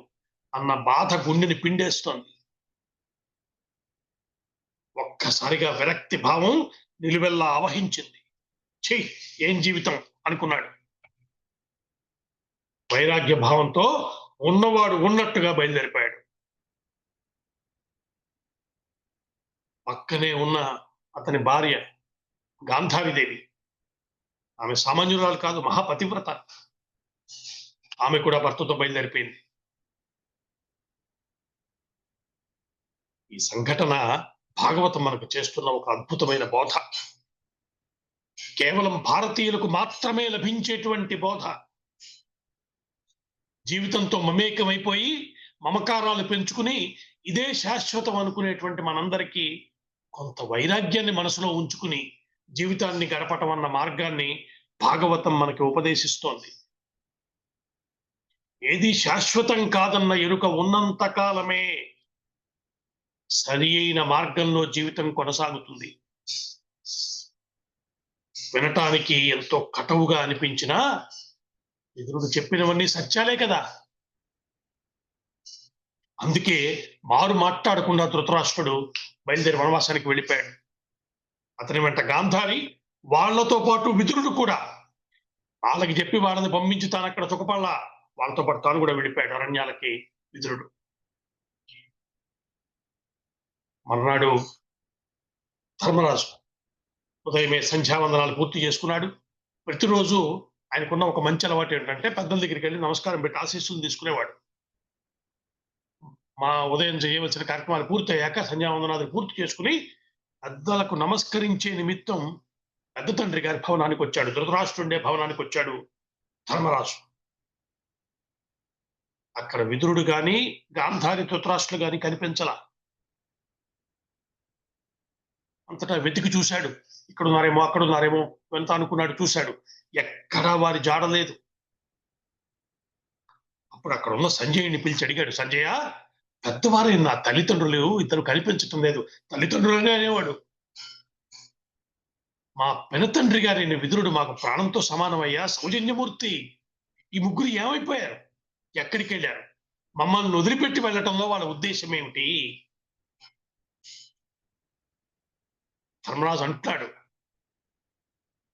అన్న బాధ గుండెని పిండేస్తోంది. ఒక్కసారిగా విరక్తి భావం నిలువెల్లా ఆవహించింది. ఛీ, ఏం జీవితం అనుకున్నాడు. వైరాగ్య భావంతో ఉన్నవాడు ఉన్నట్టుగా బయలుదేరిపోయాడు. పక్కనే ఉన్న అతని భార్య గాంధారీదేవి, ఆమె సామాన్యురాలు కాదు, మహాపతివ్రత. ఆమె కూడా భర్తతో బయలుదేరిపోయింది. ఈ సంఘటన భాగవతం మనకు చేస్తున్న ఒక అద్భుతమైన బోధ. కేవలం భారతీయులకు మాత్రమే లభించేటువంటి బోధ. జీవితంతో మమేకమైపోయి మమకారాలు పెంచుకుని ఇదే శాశ్వతం అనుకునేటువంటి మనందరికీ కొంత వైరాగ్యాన్ని మనసులో ఉంచుకుని జీవితాన్ని గడపటం అన్న మార్గాన్ని భాగవతం మనకి ఉపదేశిస్తోంది. ఏది శాశ్వతం కాదన్న ఎరుక ఉన్నంత కాలమే సరి అయిన మార్గంలో జీవితం కొనసాగుతుంది. వినటానికి ఎంతో కటువుగా అనిపించినా విదురుడు చెప్పినవన్నీ సత్యాలే కదా. అందుకే మారు మాట్లాడకుండా ధృతరాష్ట్రుడు బయలుదేరి వనవాసానికి వెళ్ళిపోయాడు. అతని వెంట గాంధారి, వాళ్లతో పాటు విదురుడు కూడా. వాళ్ళకి చెప్పి వాళ్ళని పంపించి తాను అక్కడ చుకపళ్ళ వాళ్ళతో పాటు తాను కూడా వెళ్ళిపోయాడు అరణ్యాలకి విదురుడు. మర్నాడు ధర్మరాజు ఉదయమే సంధ్యావందనాలు పూర్తి చేసుకున్నాడు. ప్రతిరోజు ఆయనకున్న ఒక మంచి అలవాటు ఏంటంటే పెద్దల దగ్గరికి వెళ్ళి నమస్కారం పెట్టి ఆశీస్సులు తీసుకునేవాడు. మా ఉదయం చేయవలసిన కార్యక్రమాలు పూర్తయ్యాక సంధ్యావందనాలు పూర్తి చేసుకుని పెద్దలకు నమస్కరించే నిమిత్తం పెద్ద తండ్రి గారి భవనానికి వచ్చాడు. ధృతరాష్ట్రుండే భవనానికి వచ్చాడు ధర్మరాజు. అక్కడ విదురుడు గాని గాంధారి ధృతరాష్ట్రులు గాని కనిపించలా. అంతటా వెతికి చూశాడు. ఇక్కడున్నారేమో, అక్కడున్నారేమో వెళ్తా అనుకున్నాడు, చూశాడు. ఎక్కడా వారి జాడలేదు. అప్పుడు అక్కడ ఉన్న సంజయుడిని పిలిచి అడిగాడు, సంజయ, పెద్దవారైన నా తల్లిదండ్రులు ఇద్దరు కనిపించటం లేదు. తల్లిదండ్రులనే అనేవాడు. మా పెనతండ్రి గారైన విదురుడు మాకు ప్రాణంతో సమానమయ్యా, సౌజన్యమూర్తి. ఈ ముగ్గురు ఏమైపోయారు? ఎక్కడికి వెళ్ళారు? మమ్మల్ని వదిలిపెట్టి వెళ్ళటంలో వాళ్ళ ఉద్దేశం ఏమిటి? ధర్మరాజు అంటాడు,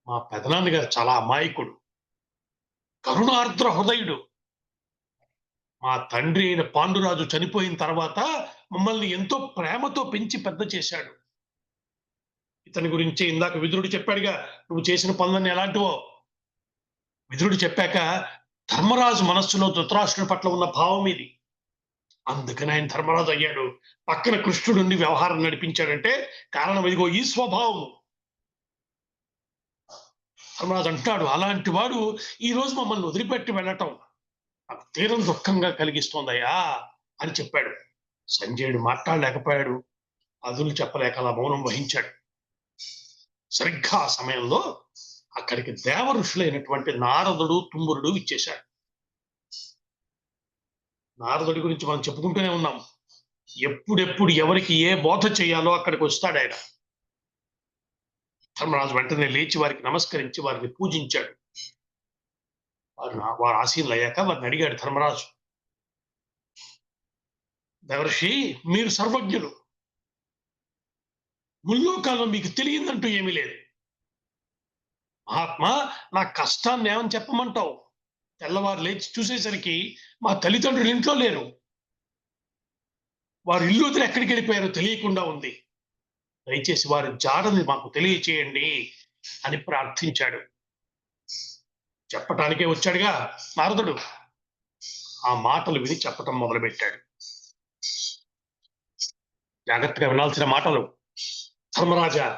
మా పెదనాన్నగారు చాలా అమాయకుడు, కరుణార్ద్ర హృదయుడు. మా తండ్రి అయిన పాండురాజు చనిపోయిన తర్వాత మమ్మల్ని ఎంతో ప్రేమతో పెంచి పెద్ద చేశాడు. ఇతని గురించి ఇందాక విదురుడు చెప్పాడుగా, నువ్వు చేసిన పనులన్నీ ఎలాంటివో. విదురుడు చెప్పాక ధర్మరాజు మనస్సులో ధృతరాష్ట్రుడి పట్ల ఉన్న భావం ఇది. అందుకని ఆయన ధర్మరాజు అయ్యాడు. పక్కన కృష్ణుడుండి వ్యవహారం నడిపించాడంటే కారణం ఇదిగో ఈ స్వభావం. ధర్మరాజు అంటాడు, అలాంటి వాడు ఈ రోజు మమ్మల్ని వదిలిపెట్టి వెళ్ళటం నాకు తీరం దుఃఖంగా కలిగిస్తోందయ్యా అని చెప్పాడు. సంజయుడు మాట్లాడలేకపోయాడు, అదులు చెప్పలేక అలా మౌనం వహించాడు. సరిగ్గా ఆ సమయంలో అక్కడికి దేవ ఋషులైనటువంటి నారదుడు, తుంబురుడు ఇచ్చేశాడు. నారదుడి గురించి మనం చెప్పుకుంటూనే ఉన్నాం. ఎప్పుడెప్పుడు ఎవరికి ఏ బోధ చేయాలో అక్కడికి వస్తాడు ఆయన. ధర్మరాజు వెంటనే లేచి వారికి నమస్కరించి వారిని పూజించాడు. వారు ఆసీనులు అయ్యాక వారిని అడిగాడు ధర్మరాజు, దేవర్షి, మీరు సర్వజ్ఞులు, ముల్లోకాల్లో మీకు తెలియదంటూ ఏమీ లేదు. మహాత్మా, నా కష్టాన్ని ఏమని చెప్పమంటావు? తెల్లవారు లేచి చూసేసరికి మా తల్లిదండ్రులు ఇంట్లో లేరు. వారి ఇల్లు వదిలి ఎక్కడికి వెళ్ళిపోయారో తెలియకుండా ఉంది. దయచేసి వారి జాడని మాకు తెలియచేయండి అని ప్రార్థించాడు. చెప్పటానికే వచ్చాడుగా నారదుడు. ఆ మాటలు విని చెప్పటం మొదలుపెట్టాడు. జాగ్రత్తగా వినాల్సిన మాటలు. ధర్మరాజా,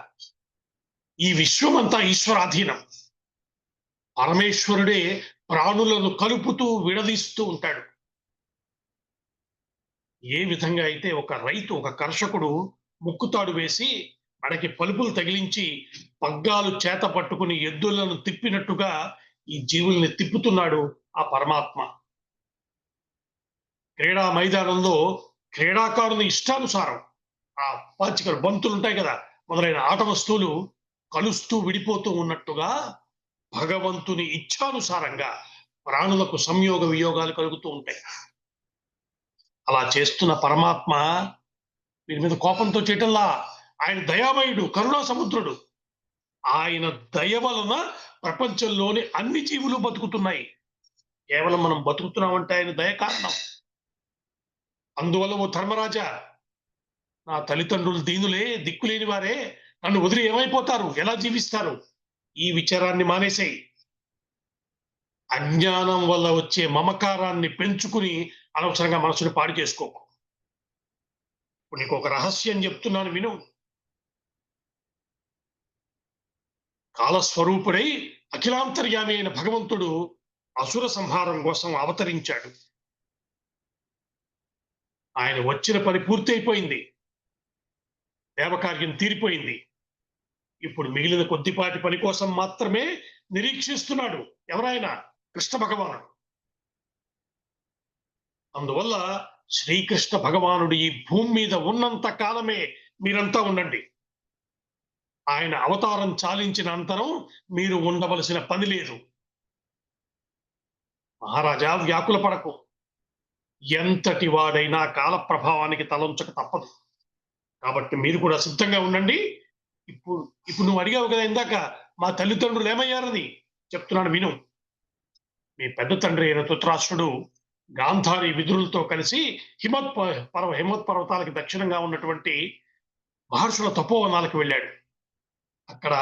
ఈ విశ్వమంతా ఈశ్వరాధీనం. పరమేశ్వరుడే ప్రాణులను కలుపుతూ విడదీస్తూ ఉంటాడు. ఏ విధంగా అయితే ఒక రైతు, ఒక కర్షకుడు ముక్కుతాడు వేసి మనకి పలుపులు తగిలించి పగ్గాలు చేత పట్టుకుని ఎద్దులను తిప్పినట్టుగా ఈ జీవుల్ని తిప్పుతున్నాడు ఆ పరమాత్మ. క్రీడా మైదానంలో క్రీడాకారుని ఇష్టానుసారం ఆ పాచికలు, బంతులు ఉంటాయి కదా, మొదలైన ఆట వస్తువులు కలుస్తూ విడిపోతూ ఉన్నట్టుగా భగవంతుని ఇచ్ఛానుసారంగా ప్రాణులకు సంయోగ వియోగాలు కలుగుతూ ఉంటాయి. అలా చేస్తున్న పరమాత్మ వీరి మీద కోపంతో చేయటంలా, ఆయన దయామయుడు, కరుణా సముద్రుడు. ఆయన దయ వలన ప్రపంచంలోని అన్ని జీవులు బతుకుతున్నాయి. కేవలం మనం బతుకుతున్నామంటే ఆయన దయ కారణం. అందువల్ల ఓ ధర్మరాజా, నా తల్లిదండ్రులు దీనులే, దిక్కులేని వారే, నన్ను వదిలి ఏమైపోతారు, ఎలా జీవిస్తారు? ఈ విచారాన్ని మానేసేయి. అజ్ఞానం వల్ల వచ్చే మమకారాన్ని పెంచుకుని అనవసరంగా మనసుని పాడు చేసుకోకు. ఇప్పుడు నీకు ఒక రహస్యం చెప్తున్నాను, విను. కాలస్వరూపుడై అఖిలాంతర్యామి అయిన భగవంతుడు అసుర సంహారం కోసం అవతరించాడు. ఆయన వచ్చిన పని పూర్తి అయిపోయింది. దేవకార్యం తీరిపోయింది. ఇప్పుడు మిగిలిన కొద్దిపాటి పని కోసం మాత్రమే నిరీక్షిస్తున్నాడు ఎవరైనా, కృష్ణ భగవానుడు. అందువల్ల శ్రీకృష్ణ భగవానుడు ఈ భూమి మీద ఉన్నంత కాలమే మీరంతా ఉండండి. ఆయన అవతారం చాలించిన అంతరం మీరు ఉండవలసిన పని లేదు. మహారాజా, వ్యాకుల పడకు. ఎంతటి వాడైనా కాల ప్రభావానికి తలంచక తప్పదు. కాబట్టి మీరు కూడా సిద్ధంగా ఉండండి. ఇప్పుడు ఇప్పుడు నువ్వు అడిగావు కదా ఇందాక, మా తల్లిదండ్రులు ఏమయ్యారని. చెప్తున్నాను, విను. మీ పెద్ద తండ్రి అయిన ధృతరాష్ట్రుడు గాంధారి విదురులతో కలిసి హిమత్ పర్వతాలకి దక్షిణంగా ఉన్నటువంటి మహర్షుల తపోవనాలకు వెళ్ళాడు. అక్కడ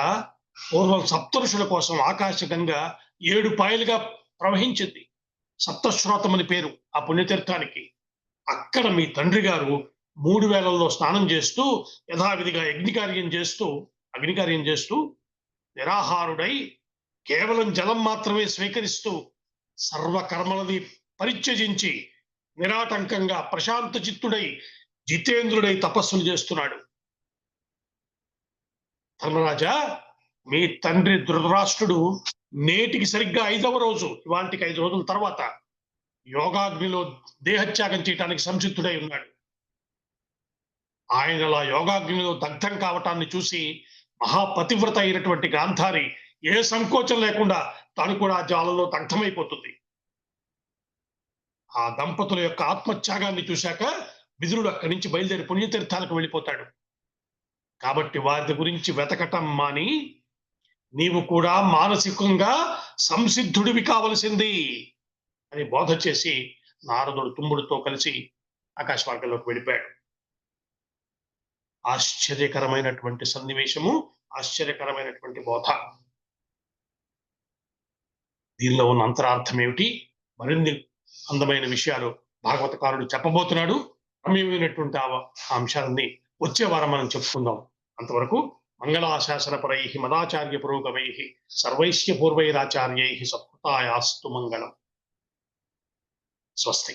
పూర్వం సప్తఋషుల కోసం ఆకాశగంగా 7 పాయలుగా ప్రవహించింది. సప్తశ్రోతం అని పేరు ఆ పుణ్యతీర్థానికి. అక్కడ మీ తండ్రి గారు 3 వేళల్లో స్నానం చేస్తూ యథావిధిగా అగ్నికార్యం చేస్తూ నిరాహారుడై కేవలం జలం మాత్రమే స్వీకరిస్తూ సర్వకర్మలని పరిత్యజించి నిరాటంకంగా ప్రశాంత చిత్తుడై జితేంద్రుడై తపస్సులు చేస్తున్నాడు. ధర్మరాజా, మీ తండ్రి ధృతరాష్ట్రుడు నేటికి సరిగ్గా 5వ రోజు, ఇవాళకి 5 రోజుల తర్వాత యోగాగ్నిలో దేహత్యాగం చేయడానికి సంసిద్ధుడై ఉన్నాడు. ఆయన అలా యోగాగ్నిలో దగ్ధం కావటాన్ని చూసి మహాపతివ్రత అయినటువంటి గాంధారి ఏ సంకోచం లేకుండా తాను కూడా ఆ జ్వాలలో దగ్ధమైపోతుంది. ఆ దంపతుల యొక్క ఆత్మత్యాగాన్ని చూశాక విదురుడు అక్కడి నుంచి బయలుదేరి పుణ్యతీర్థాలకు వెళ్ళిపోతాడు. కాబట్టి వారి గురించి వెతకటం మాని నీవు కూడా మానసికంగా సంసిద్ధుడివి కావలసింది అని బోధ చేసి నారదుడు తుమ్ముడితో కలిసి ఆకాశ మార్గంలోకి వెళ్ళిపోయాడు. ఆశ్చర్యకరమైనటువంటి సన్నివేశము, ఆశ్చర్యకరమైనటువంటి బోధ. దీనిలో ఉన్న అంతరార్థం ఏమిటి? మరిన్ని అందమైన విషయాలు భాగవతకారుడు చెప్పబోతున్నాడు. రమ్యమైనటువంటి ఆ అంశాలని వచ్చే వారం మనం చెప్పుకుందాం. అంతవరకు మంగళాశాసనపరై మదాచార్య పురోగమై సర్వైశ్య పూర్వైరాచార్యై సత్కృతాయాస్తు మంగళం. స్వస్తి.